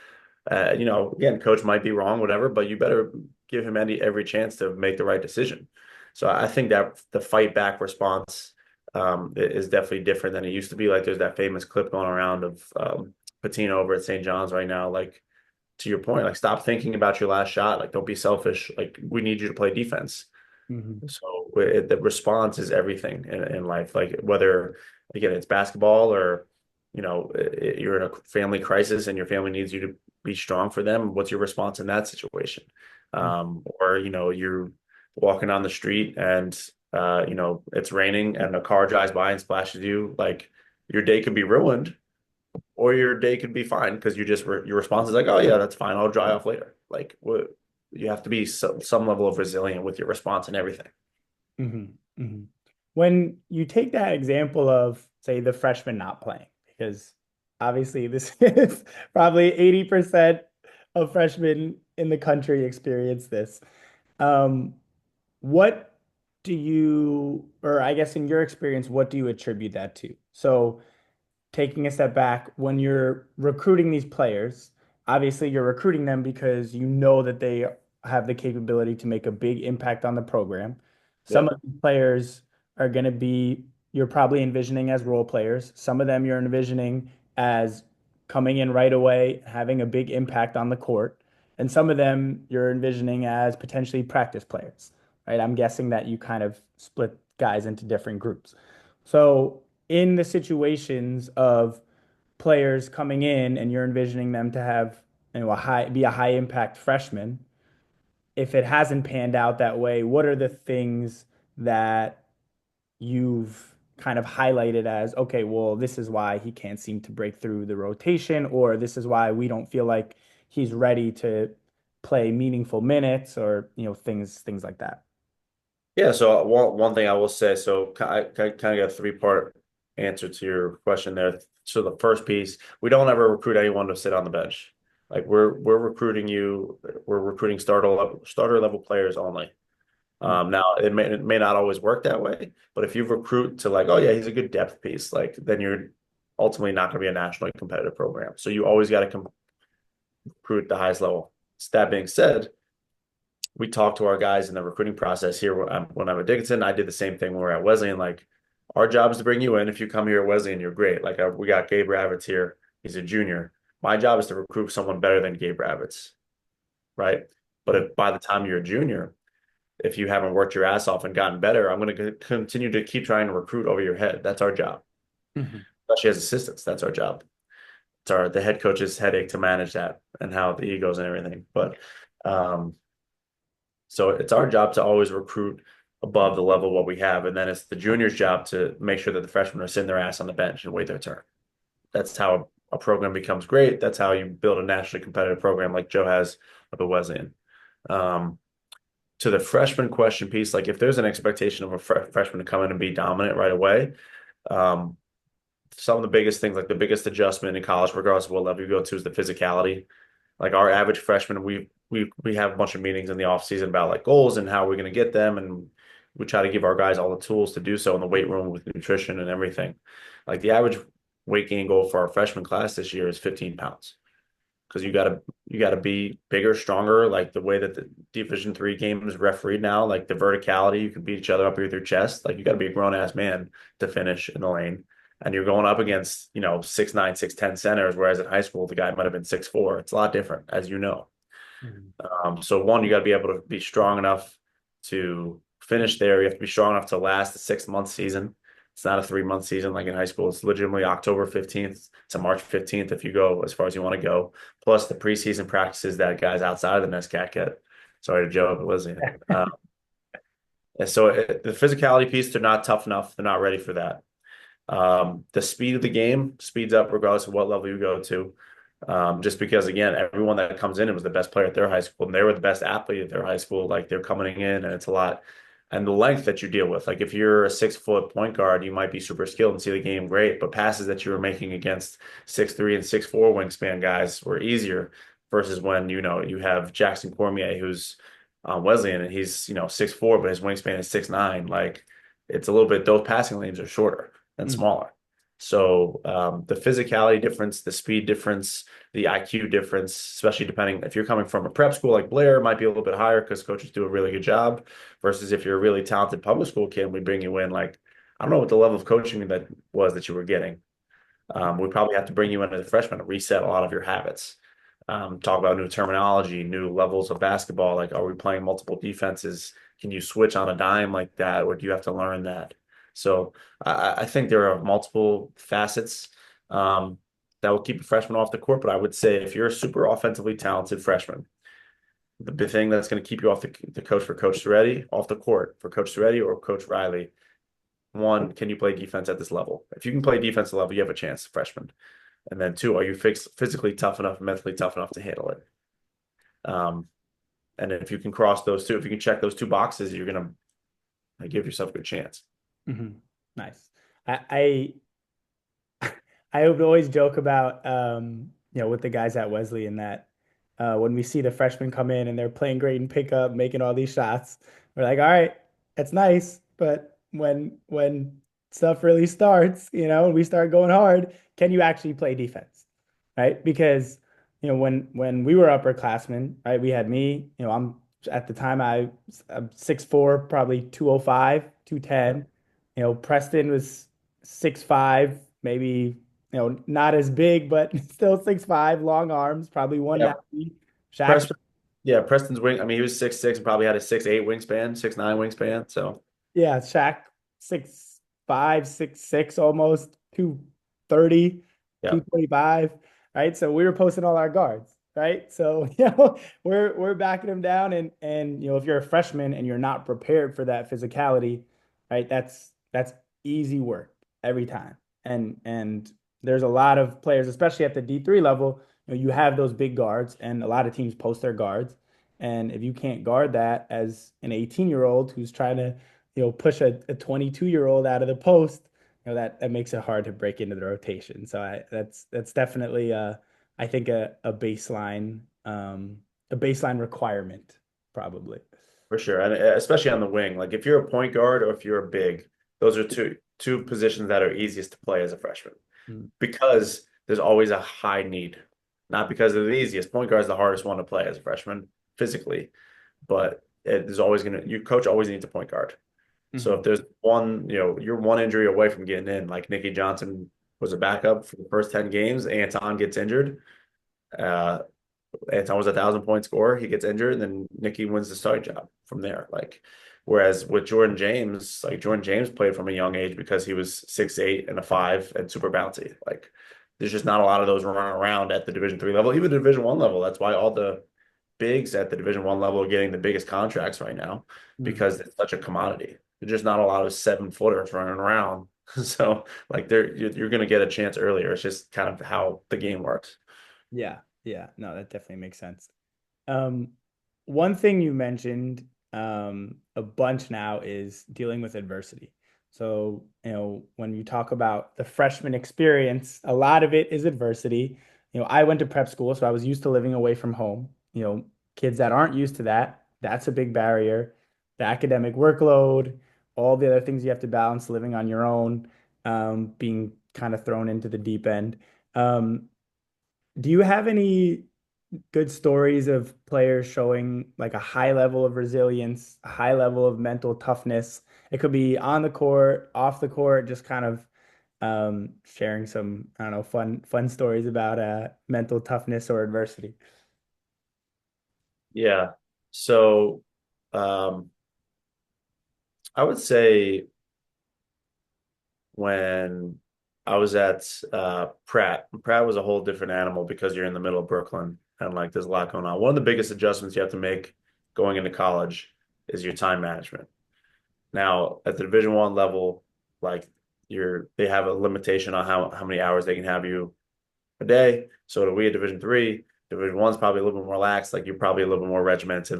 [SPEAKER 2] Again, coach might be wrong, whatever, but you better give him every chance to make the right decision. So I think that the fight back response is definitely different than it used to be. Like there's that famous clip going around of Patino over at St. John's right now. Like to your point, like stop thinking about your last shot. Like don't be selfish. Like we need you to play defense.
[SPEAKER 1] Mhm.
[SPEAKER 2] So the response is everything in life. Like whether again it's basketball or you're in a family crisis and your family needs you to be strong for them. What's your response in that situation? Or you're walking on the street and it's raining and a car drives by and splashes you. Like your day could be ruined, or your day could be fine because your response is like, oh yeah, that's fine. I'll dry off later. Like what you have to be some level of resilient with your response and everything.
[SPEAKER 1] Mhm. Mhm. When you take that example of, say, the freshman not playing, because obviously this is probably 80% of freshmen in the country experience this. Um, what or I guess in your experience, what do you attribute that to? So taking a step back, when you're recruiting these players, obviously you're recruiting them because you know that they have the capability to make a big impact on the program. Some
[SPEAKER 2] Yep.
[SPEAKER 1] of these players are going to be, you're probably envisioning as role players. Some of them you're envisioning as coming in right away, having a big impact on the court. And some of them you're envisioning as potentially practice players, right? I'm guessing that you kind of split guys into different groups. So, in the situations of players coming in and you're envisioning them to have be a high impact freshman, if it hasn't panned out that way, what are the things that you've kind of highlighted as, okay, well, this is why he can't seem to break through the rotation, or this is why we don't feel like he's ready to play meaningful minutes, or things like that.
[SPEAKER 2] Yeah, so one thing I will say, so I kind of got a three-part answer to your question there. So the first piece, we don't ever recruit anyone to sit on the bench. Like we're recruiting starter level players only. Now it may not always work that way, but if you recruit to like, oh yeah, he's a good depth piece, like then you're ultimately not going to be a nationally competitive program. So you always got to recruit at the highest level. So that being said, we talk to our guys in the recruiting process here when I'm at Dickinson. I did the same thing when we are at Wesleyan. Like, our job is to bring you in. If you come here at Wesleyan, you're great. Like, we got Gabe Ravitz here. He's a junior. My job is to recruit someone better than Gabe Ravitz, right? But if by the time you're a junior, if you haven't worked your ass off and gotten better, I'm going to continue to keep trying to recruit over your head. That's our job,
[SPEAKER 1] Mhm.
[SPEAKER 2] especially as assistants. That's our job. It's the head coach's headache to manage that and how the egos and everything. But um, So it's our job to always recruit above the level of what we have. And then it's the junior's job to make sure that the freshmen are sitting their ass on the bench and wait their turn. That's how a program becomes great. That's how you build a nationally competitive program like Joe has up at Wesleyan. Um, to the freshman question piece, like if there's an expectation of a freshman to come in and be dominant right away, um, some of the biggest things, like the biggest adjustment in college, regardless of what level you go to, is the physicality. Like our average freshman, we have a bunch of meetings in the off season about like goals and how we're going to get them, and we try to give our guys all the tools to do so in the weight room with nutrition and everything. Like the average weight gain goal for our freshman class this year is 15 pounds because you gotta be bigger, stronger. Like the way that the Division III game is refereed now, like the verticality, you can beat each other up with your chest. Like you got to be a grown ass man to finish in the lane. And you're going up against 6'9", 6'10" centers, whereas in high school the guy might have been 6'4". It's a lot different, as you know.
[SPEAKER 1] Mhm.
[SPEAKER 2] So one, you got to be able to be strong enough to finish there. You have to be strong enough to last the 6 month season. It's not a 3 month season like in high school. It's legitimately October 15th to March 15th if you go as far as you want to go. Plus the preseason practices that guys outside of the NESCAC get. Sorry to joke, it wasn't. And so the physicality piece, they're not tough enough. They're not ready for that. The speed of the game speeds up regardless of what level you go to. Just because again, everyone that comes in was the best player at their high school, and they were the best athlete at their high school. Like they're coming in, and it's a lot. And the length that you deal with, like if you're a 6 foot point guard, you might be super skilled and see the game great, but passes that you were making against 6'3" and 6'4" wingspan guys were easier versus when you have Jackson Cormier, who's Wesleyan, and he's 6'4", but his wingspan is 6'9". Like it's a little bit, those passing lanes are shorter and
[SPEAKER 1] Mhm.
[SPEAKER 2] smaller. So the physicality difference, the speed difference, the IQ difference, especially depending if you're coming from a prep school like Blair, might be a little bit higher because coaches do a really good job. Versus if you're a really talented public school kid, we bring you in like I don't know what the level of coaching that was that you were getting. We probably have to bring you in as a freshman to reset a lot of your habits. Talk about new terminology, new levels of basketball. Like, are we playing multiple defenses? Can you switch on a dime like that, or do you have to learn that? So I think there are multiple facets that will keep a freshman off the court. But I would say if you're a super offensively talented freshman, the big thing that's going to keep you off the coach for Coach Soretti, off the court for Coach Soretti or Coach Riley. One, can you play defense at this level? If you can play defense level, you have a chance, freshman. And then two, are you physically tough enough, mentally tough enough to handle it? Um, and if you can cross those two, if you can check those two boxes, you're gonna give yourself a good chance.
[SPEAKER 1] Mhm. Nice. I I would always joke about with the guys at Wesley in that when we see the freshmen come in and they're playing great in pickup, making all these shots, we're like, all right, that's nice, but when stuff really starts, and we start going hard, can you actually play defense? Right? Because when we were upperclassmen, right, we had me, I'm at the time I'm 6'4", probably 205,
[SPEAKER 2] Yeah.
[SPEAKER 1] 210. Preston was 6'5", maybe not as big, but still 6'5", long arms, probably
[SPEAKER 2] Yeah.
[SPEAKER 1] 190. Shaq's,
[SPEAKER 2] Preston, yeah, Preston's wing. I mean, he was 6'6" and probably had a 6'8" wingspan, 6'9" wingspan. So
[SPEAKER 1] yeah, Shaq 6'5", 6'6", almost 230,
[SPEAKER 2] yeah,
[SPEAKER 1] 225. Right. So we were posting all our guards. Right. So, we're backing them down. And if you're a freshman and you're not prepared for that physicality, right, that's easy work every time. And there's a lot of players, especially at the D3 level, you have those big guards, and a lot of teams post their guards. And if you can't guard that as an 18-year-old who's trying to, push a 22-year-old out of the post, that makes it hard to break into the rotation. So that's definitely I think a baseline requirement probably.
[SPEAKER 2] for sure, and especially on the wing. Like if you're a point guard or if you're a big, those are two positions that are easiest to play as a freshman
[SPEAKER 1] Mm.
[SPEAKER 2] because there's always a high need, not because they're the easiest. Point guard is the hardest one to play as a freshman physically, but there's always your coach always needs a point guard. So
[SPEAKER 1] Mhm.
[SPEAKER 2] if there's one, you're one injury away from getting in. Like Nicky Johnson was a backup for the first 10 games. Anton gets injured. Uh, Anton was 1,000 point scorer. He gets injured, and then Nicky wins the starting job from there. Like, whereas with Jordan James, like Jordan James played from a young age because he was 6'8" and a 5 and super bouncy. Like, there's just not a lot of those running around at the Division 3 level, even Division 1 level. That's why all the bigs at the Division 1 level are getting the biggest contracts right now
[SPEAKER 1] Mm.
[SPEAKER 2] because it's such a commodity. There's just not a lot of 7 footers running around. So like you're going to get a chance earlier. It's just kind of how the game works.
[SPEAKER 1] Yeah, yeah, no, that definitely makes sense. Um, One thing you mentioned a bunch now is dealing with adversity. So, when you talk about the freshman experience, a lot of it is adversity. I went to prep school, so I was used to living away from home. Kids that aren't used to that, that's a big barrier. The academic workload, all the other things you have to balance living on your own, being kind of thrown into the deep end. Um, do you have any good stories of players showing like a high level of resilience, a high level of mental toughness? It could be on the court, off the court, just kind of sharing some, I don't know, fun stories about mental toughness or adversity.
[SPEAKER 2] Yeah. So um, I would say when I was at Pratt. Pratt was a whole different animal because you're in the middle of Brooklyn and like there's a lot going on. One of the biggest adjustments you have to make going into college is your time management. Now, at the Division 1 level, like they have a limitation on how many hours they can have you a day. So do we at Division 3. Division 1's probably a little bit more lax. Like you're probably a little bit more regimented.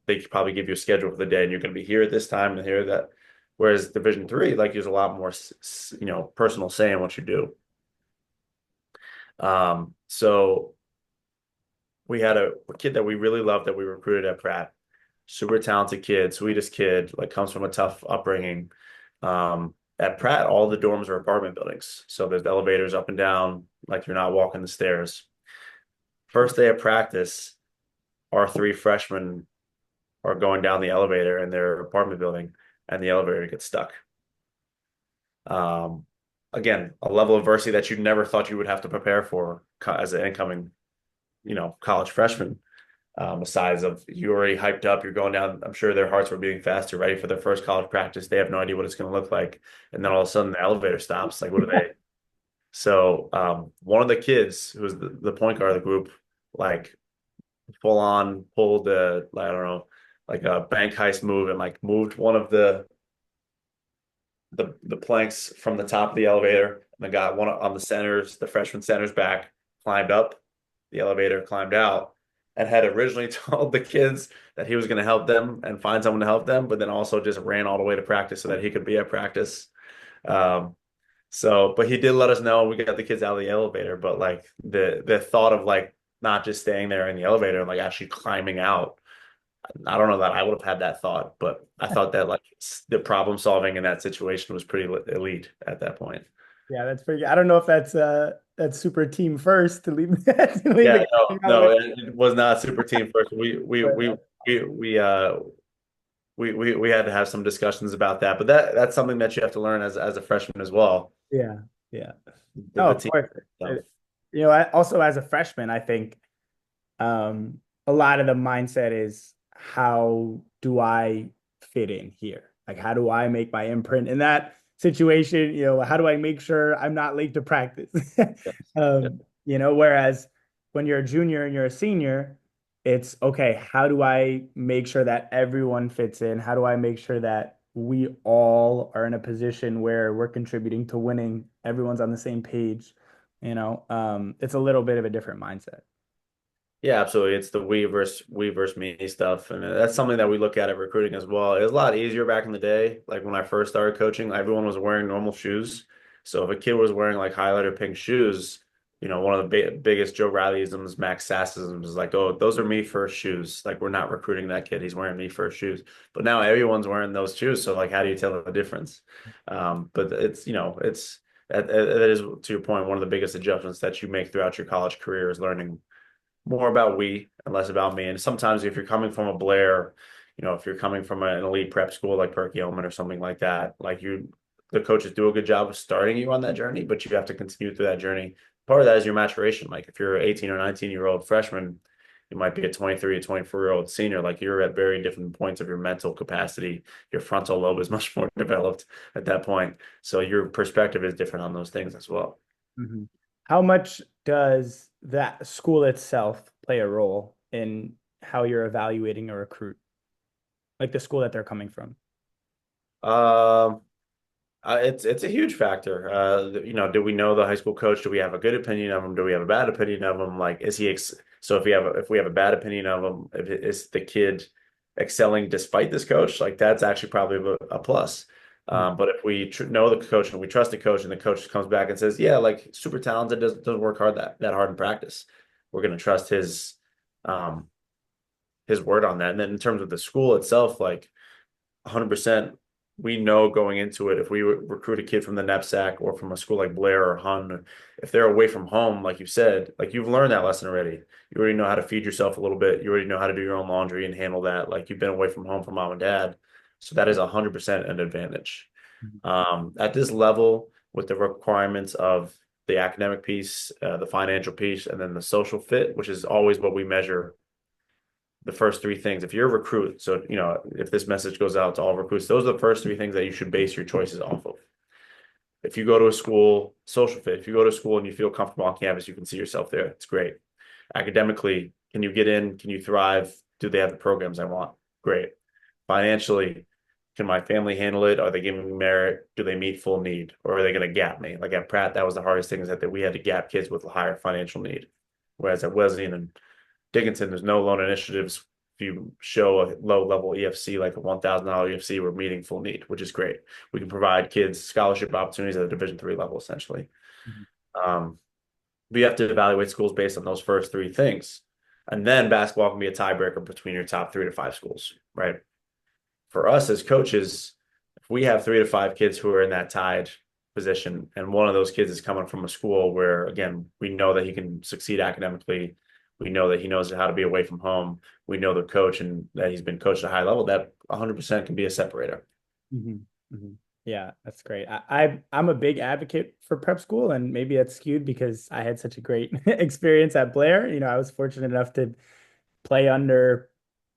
[SPEAKER 2] They could probably give you a schedule for the day, and you're going to be here at this time and here at that. Whereas Division 3, like there's a lot more, personal say in what you do. So we had a kid that we really loved that we recruited at Pratt. Super talented kid, sweetest kid, like comes from a tough upbringing. At Pratt, all the dorms are apartment buildings. So there's elevators up and down, like you're not walking the stairs. First day of practice, our 3 freshmen are going down the elevator in their apartment building, and the elevator gets stuck. Um, Again, a level of adversity that you never thought you would have to prepare for as an incoming, college freshman. Besides of you already hyped up, you're going down. I'm sure their hearts were beating faster, ready for their first college practice. They have no idea what it's going to look like, and then all of a sudden the elevator stops. Like, what do they? So, one of the kids who was the point guard of the group, like full on pulled I don't know, like a bank heist move and like moved one of the planks from the top of the elevator, and then got one on the freshman center's back, climbed up the elevator, climbed out, and had originally told the kids that he was going to help them and find someone to help them, but then also just ran all the way to practice so that he could be at practice. Um, but he did let us know we got the kids out of the elevator, but like the thought of like not just staying there in the elevator and like actually climbing out, I don't know that I would have had that thought, but I thought that like the problem solving in that situation was pretty elite at that point.
[SPEAKER 1] Yeah, that's pretty good. I don't know if that's super team first to leave to leave the
[SPEAKER 2] Yeah,
[SPEAKER 1] guy
[SPEAKER 2] no,
[SPEAKER 1] all the way.
[SPEAKER 2] no, it was not super team first. We we uh we had to have some discussions about that, but that's something that you have to learn as a freshman as well.
[SPEAKER 1] Yeah, yeah.
[SPEAKER 2] The,
[SPEAKER 1] No,
[SPEAKER 2] the
[SPEAKER 1] of
[SPEAKER 2] team
[SPEAKER 1] course.
[SPEAKER 2] stuff.
[SPEAKER 1] Also as a freshman, I think um, a lot of the mindset is how do I fit in here? Like, how do I make my imprint in that situation? How do I make sure I'm not late to practice?
[SPEAKER 2] Yes. Yeah.
[SPEAKER 1] Whereas when you're a junior and you're a senior, it's okay, how do I make sure that everyone fits in? How do I make sure that we all are in a position where we're contributing to winning? Everyone's on the same page. It's a little bit of a different mindset.
[SPEAKER 2] Yeah, absolutely. It's the we versus me stuff, and that's something that we look at recruiting as well. It was a lot easier back in the day. Like when I first started coaching, everyone was wearing normal shoes. So if a kid was wearing like highlighter pink shoes, one of the biggest Joe Rileyisms, Max Sassisms is like, oh, those are me first shoes. Like we're not recruiting that kid. He's wearing me first shoes. But now everyone's wearing those shoes. So like, how do you tell the difference? But that is to your point, one of the biggest adjustments that you make throughout your college career is learning more about we and less about me. And sometimes if you're coming from a Blair, if you're coming from an elite prep school like Perkiomen or something like that, the coaches do a good job of starting you on that journey, but you have to continue through that journey. Part of that is your maturation. Like if you're an 18 or 19-year-old freshman, you might be a 23 or 24-year-old senior. Like you're at very different points of your mental capacity. Your frontal lobe is much more developed at that point. So your perspective is different on those things as well.
[SPEAKER 1] Mhm. How much does that school itself play a role in how you're evaluating a recruit, like the school that they're coming from?
[SPEAKER 2] Um, it's a huge factor. Do we know the high school coach? Do we have a good opinion of him? Do we have a bad opinion of him? Like, is he so if we have a bad opinion of him, is the kid excelling despite this coach? Like, that's actually probably a plus. But if we know the coach and we trust the coach, and the coach comes back and says, "Yeah, like super talented, doesn't work that hard in practice," we're going to trust um his word on that. And then in terms of the school itself, like 100%. We know going into it, if we recruit a kid from the knapsack or from a school like Blair or Hun, if they're away from home, like you said, like you've learned that lesson already. You already know how to feed yourself a little bit. You already know how to do your own laundry and handle that. Like you've been away from home from mom and dad. So that is 100% an advantage. At this level, with the requirements of the academic piece, the financial piece, and then the social fit, which is always what we measure the first 3 things. If you're a recruit, so if this message goes out to all recruits, those are the first 3 things that you should base your choices off of. If you go to a school, social fit, if you go to a school and you feel comfortable on campus, you can see yourself there. It's great. Academically, can you get in? Can you thrive? Do they have the programs I want? Great. Financially, can my family handle it? Are they giving me merit? Do they meet full need? Or are they going to gap me? Like at Pratt, that was the hardest thing is that we had to gap kids with a higher financial need. Whereas at Wesleyan and Dickinson, there's no loan initiatives. If you show a low level EFC, like a $1,000 EFC, we're meeting full need, which is great. We can provide kids scholarship opportunities at a Division III level, essentially.
[SPEAKER 1] Mhm.
[SPEAKER 2] Um, we have to evaluate schools based on those first three things. And then basketball can be a tiebreaker between your top 3 to 5 schools, right? For us as coaches, if we have 3 to 5 kids who are in that tied position, and one of those kids is coming from a school where, again, we know that he can succeed academically, we know that he knows how to be away from home, we know the coach and that he's been coached at a high level, that 100% can be a separator.
[SPEAKER 1] Mhm. Mhm. Yeah, that's great. I'm a big advocate for prep school, and maybe that's skewed because I had such a great experience at Blair. I was fortunate enough to play under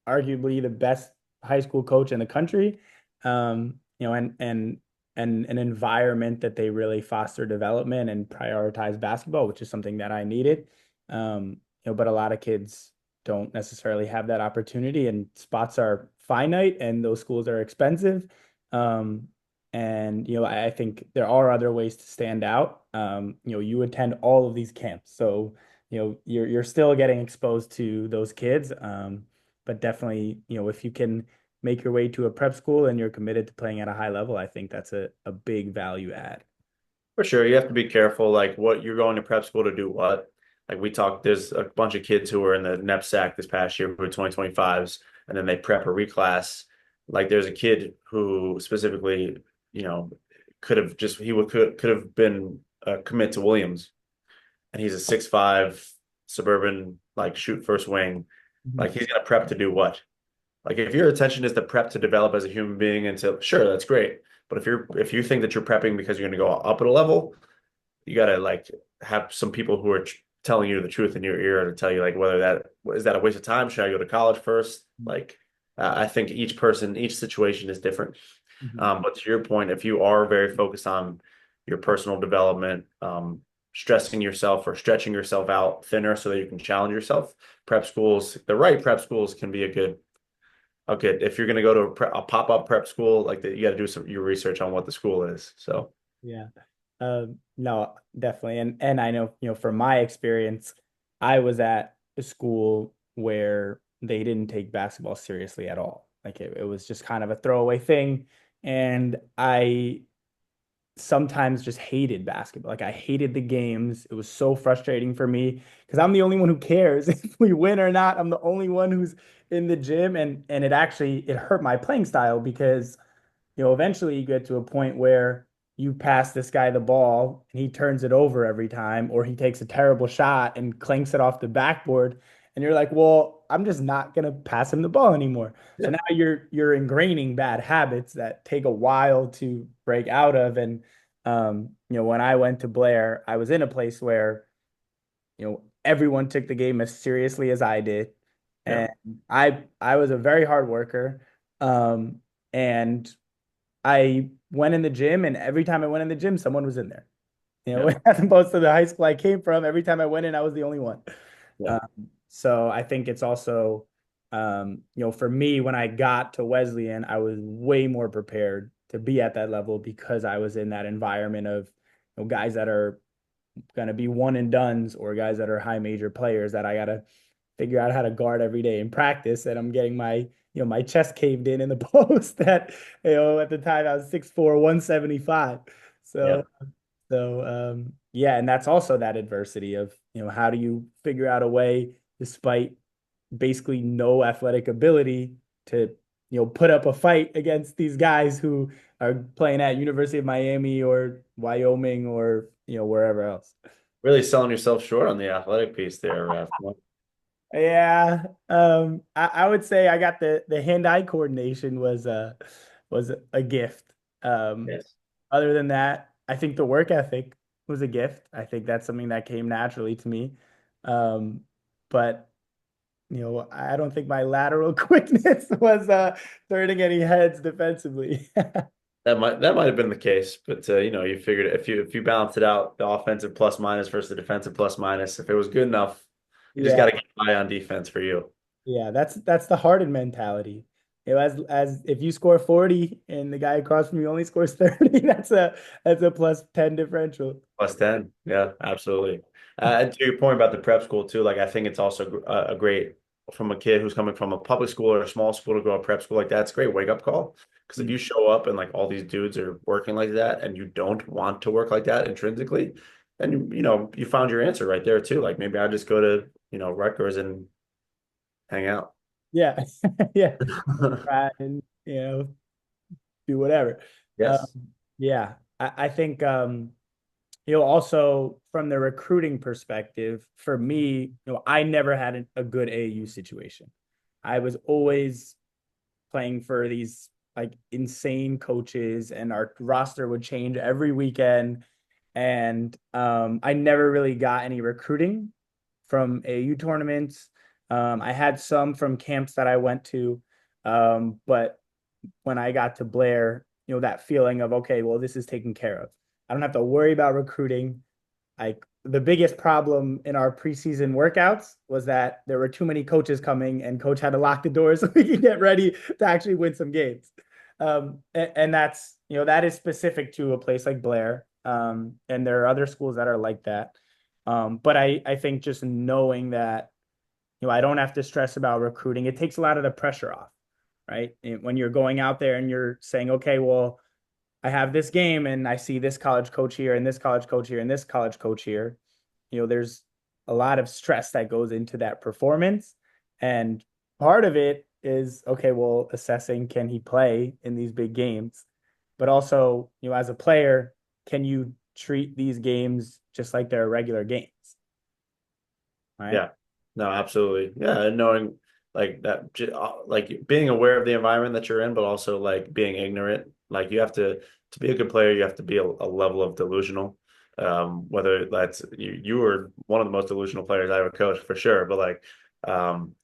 [SPEAKER 1] arguably the best high school coach in the country. And an environment that they really foster development and prioritize basketball, which is something that I needed. But a lot of kids don't necessarily have that opportunity, and spots are finite, and those schools are expensive. Um, and I think there are other ways to stand out. You attend all of these camps, so you're still getting exposed to those kids. But definitely, if you can make your way to a prep school and you're committed to playing at a high level, I think that's a big value add.
[SPEAKER 2] For sure, you have to be careful, like what you're going to prep school to do what. Like we talked, there's a bunch of kids who were in the NEPSAC this past year who were 2025s, and then they prep or reclass. Like there's a kid who specifically, you know, could have just he would could have been a commit to Williams, and he's a 6'5" suburban like shoot first wing.
[SPEAKER 1] Mhm.
[SPEAKER 2] Like he's gonna prep to do what? Like if your intention is to prep to develop as a human being and to sure, that's great. But if you think that you're prepping because you're going to go up at a level, you got to like have some people who are telling you the truth in your ear to tell you like whether that is that a waste of time? Should I go to college first? Like I think each person, each situation is different.
[SPEAKER 1] Mhm.
[SPEAKER 2] But to your point, if you are very focused on your personal development, stressing yourself or stretching yourself out thinner so that you can challenge yourself, prep schools, the right prep schools can be a good okay, if you're going to go to a pop-up prep school, like that, you got to do some your research on what the school is. So,
[SPEAKER 1] Yeah. No, definitely. And I know, from my experience, I was at a school where they didn't take basketball seriously at all. Like it was just kind of a throwaway thing. And I sometimes just hated basketball. Like I hated the games. It was so frustrating for me because I'm the only one who cares if we win or not. I'm the only one who's in the gym, and it hurt my playing style because eventually you get to a point where you pass this guy the ball and he turns it over every time, or he takes a terrible shot and clanks it off the backboard. And you're like, well, I'm just not gonna pass him the ball anymore. So
[SPEAKER 2] yeah,
[SPEAKER 1] now you're ingraining bad habits that take a while to break out of. And when I went to Blair, I was in a place where everyone took the game as seriously as I did.
[SPEAKER 2] yeah,
[SPEAKER 1] And I was a very hard worker. And I went in the gym, and every time I went in the gym, someone was in there.
[SPEAKER 2] yeah,
[SPEAKER 1] As opposed to the high school I came from, every time I went in, I was the only one.
[SPEAKER 2] yeah,
[SPEAKER 1] So I think it's also, for me, when I got to Wesleyan, I was way more prepared to be at that level because I was in that environment of guys that are going to be one and dones, or guys that are high major players that I got to figure out how to guard every day in practice. And I'm getting my chest caved in the post that, at the time I was 6'4", 175.
[SPEAKER 2] yeah.
[SPEAKER 1] So yeah, and that's also that adversity of, how do you figure out a way, despite basically no athletic ability, to, put up a fight against these guys who are playing at University of Miami or Wyoming or, wherever else.
[SPEAKER 2] Really selling yourself short on the athletic piece there, Raf.
[SPEAKER 1] Yeah, I would say I got the hand-eye coordination was a gift. Um,
[SPEAKER 2] Yes.
[SPEAKER 1] Other than that, I think the work ethic was a gift. I think that's something that came naturally to me. Um, but I don't think my lateral quickness was turning any heads defensively.
[SPEAKER 2] That might have been the case, but you figured if you balance it out, the offensive plus minus versus the defensive plus minus, if it was good enough, you just got
[SPEAKER 1] Yeah,
[SPEAKER 2] to get by on defense for you.
[SPEAKER 1] yeah, that's the Harden mentality. As if you score 40 and the guy across from you only scores 30, that's a plus 10 differential.
[SPEAKER 2] Plus 10. Yeah, absolutely. And to your point about the prep school too, like I think it's also a great from a kid who's coming from a public school or a small school to go to prep school like that. It's a great wake up call. Because if
[SPEAKER 1] Mm.
[SPEAKER 2] you show up and like all these dudes are working like that and you don't want to work like that intrinsically, then you found your answer right there too. Like maybe I just go to, Rutgers and hang out.
[SPEAKER 1] Yeah. Yeah. Try and do whatever. Um,
[SPEAKER 2] Yes.
[SPEAKER 1] yeah. I think also from the recruiting perspective, for me, I never had a good AAU situation. I was always playing for these like insane coaches, and our roster would change every weekend. And I never really got any recruiting from AAU tournaments. I had some from camps that I went to, but when I got to Blair, that feeling of, okay, well, this is taken care of. I don't have to worry about recruiting. Like the biggest problem in our preseason workouts was that there were too many coaches coming, and coach had to lock the doors so we could get ready to actually win some games. And that's, that is specific to a place like Blair. And there are other schools that are like that. But I think just knowing that, I don't have to stress about recruiting, it takes a lot of the pressure off, right? And when you're going out there and you're saying, okay, well, I have this game and I see this college coach here and this college coach here and this college coach here. There's a lot of stress that goes into that performance. And part of it is, okay, well, assessing, can he play in these big games? But also, as a player, can you treat these games just like they're regular games? Right.
[SPEAKER 2] Yeah, no, absolutely. Yeah, and knowing like that, like being aware of the environment that you're in, but also like being ignorant. Like you have to be a good player, you have to be a level of delusional. Whether that's you were one of the most delusional players I ever coached for sure, but like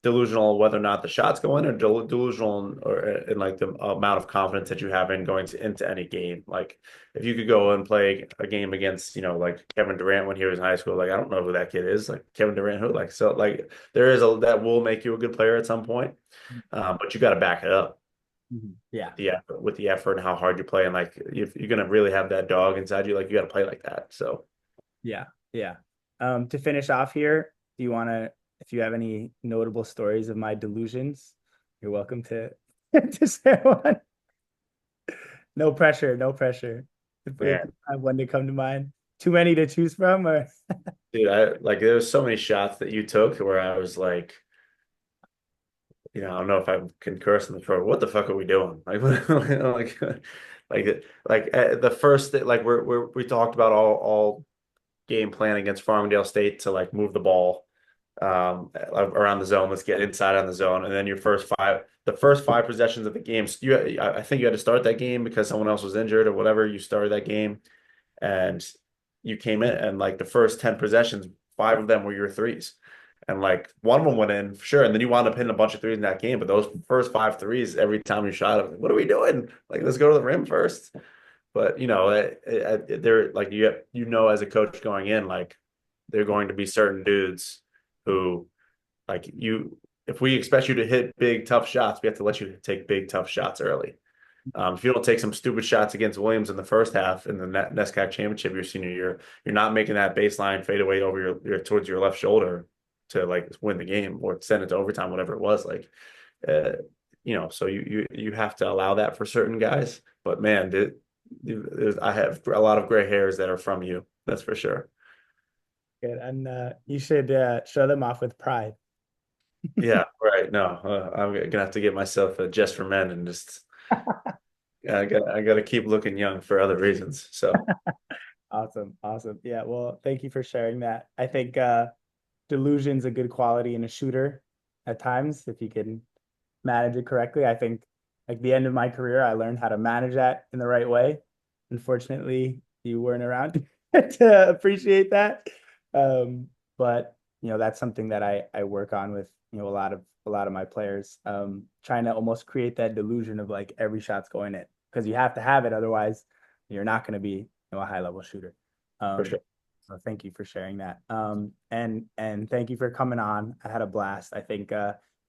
[SPEAKER 2] delusional whether or not the shots go in, or delusional or in like the amount of confidence that you have in going into any game. Like if you could go and play a game against, like Kevin Durant when he was in high school, like I don't know who that kid is, like Kevin Durant, who, like, so like there is a that will make you a good player at some point, but you got to back it up.
[SPEAKER 1] Mhm. Yeah.
[SPEAKER 2] With the effort and how hard you play, and like if you're gonna really have that dog inside you, like you got to play like that. So
[SPEAKER 1] Yeah. Yeah. To finish off here, do you want to, if you have any notable stories of my delusions, you're welcome to to share one. No pressure, no pressure. If
[SPEAKER 2] man,
[SPEAKER 1] you have one to come to mind, too many to choose from, or
[SPEAKER 2] dude, I like there was so many shots that you took where I was like, I don't know if I can curse in the pro. What the fuck are we doing? Like, the first thing, like we talked about all game plan against Farmingdale State to like move the ball around the zone. Let's get inside on the zone, and then the first five possessions of the game. I think you had to start that game because someone else was injured or whatever. You started that game, and you came in, and like the first 10 possessions, five of them were your threes. And like one of them went in for sure. And then you wound up hitting a bunch of threes in that game. But those first five threes, every time you shot them, what are we doing? Like, let's go to the rim first. But they're like as a coach going in, like they're going to be certain dudes who like you. If we expect you to hit big tough shots, we have to let you take big tough shots early. If you don't take some stupid shots against Williams in the first half in the NESCAC championship your senior year, you're not making that baseline fadeaway over towards your left shoulder to like win the game or send it to overtime, whatever it was. Like, uh, so you have to allow that for certain guys. But man, I have a lot of gray hairs that are from you. That's for sure.
[SPEAKER 1] good. And you should show them off with pride.
[SPEAKER 2] Yeah, right. No, I'm gonna have to get myself a Just for Men and just I gotta keep looking young for other reasons. So
[SPEAKER 1] Awesome, awesome. Yeah, well, thank you for sharing that. I think delusion's a good quality in a shooter at times if you can manage it correctly. I think like the end of my career, I learned how to manage that in the right way. Unfortunately, you weren't around to appreciate that. But that's something that I work on with a lot of my players, trying to almost create that delusion of like every shot's going in. because you have to have it. Otherwise, you're not going to be, a high level shooter.
[SPEAKER 2] for
[SPEAKER 1] Um,
[SPEAKER 2] sure.
[SPEAKER 1] so thank you for sharing that. And thank you for coming on. I had a blast. I think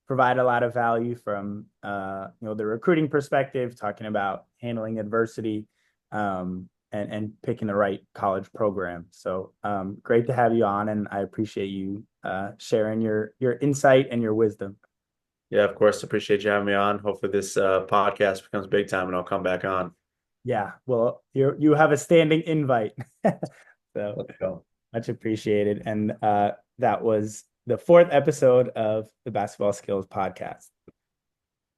[SPEAKER 1] provide a lot of value from the recruiting perspective, talking about handling adversity, and picking the right college program. So great to have you on, and I appreciate you sharing your insight and your wisdom.
[SPEAKER 2] Yeah, of course. Appreciate you having me on. Hopefully this podcast becomes big time and I'll come back on.
[SPEAKER 1] Yeah, well, you have a standing invite. So
[SPEAKER 2] Let's go.
[SPEAKER 1] much appreciated. And that was the fourth episode of the Basketball Skills Podcast.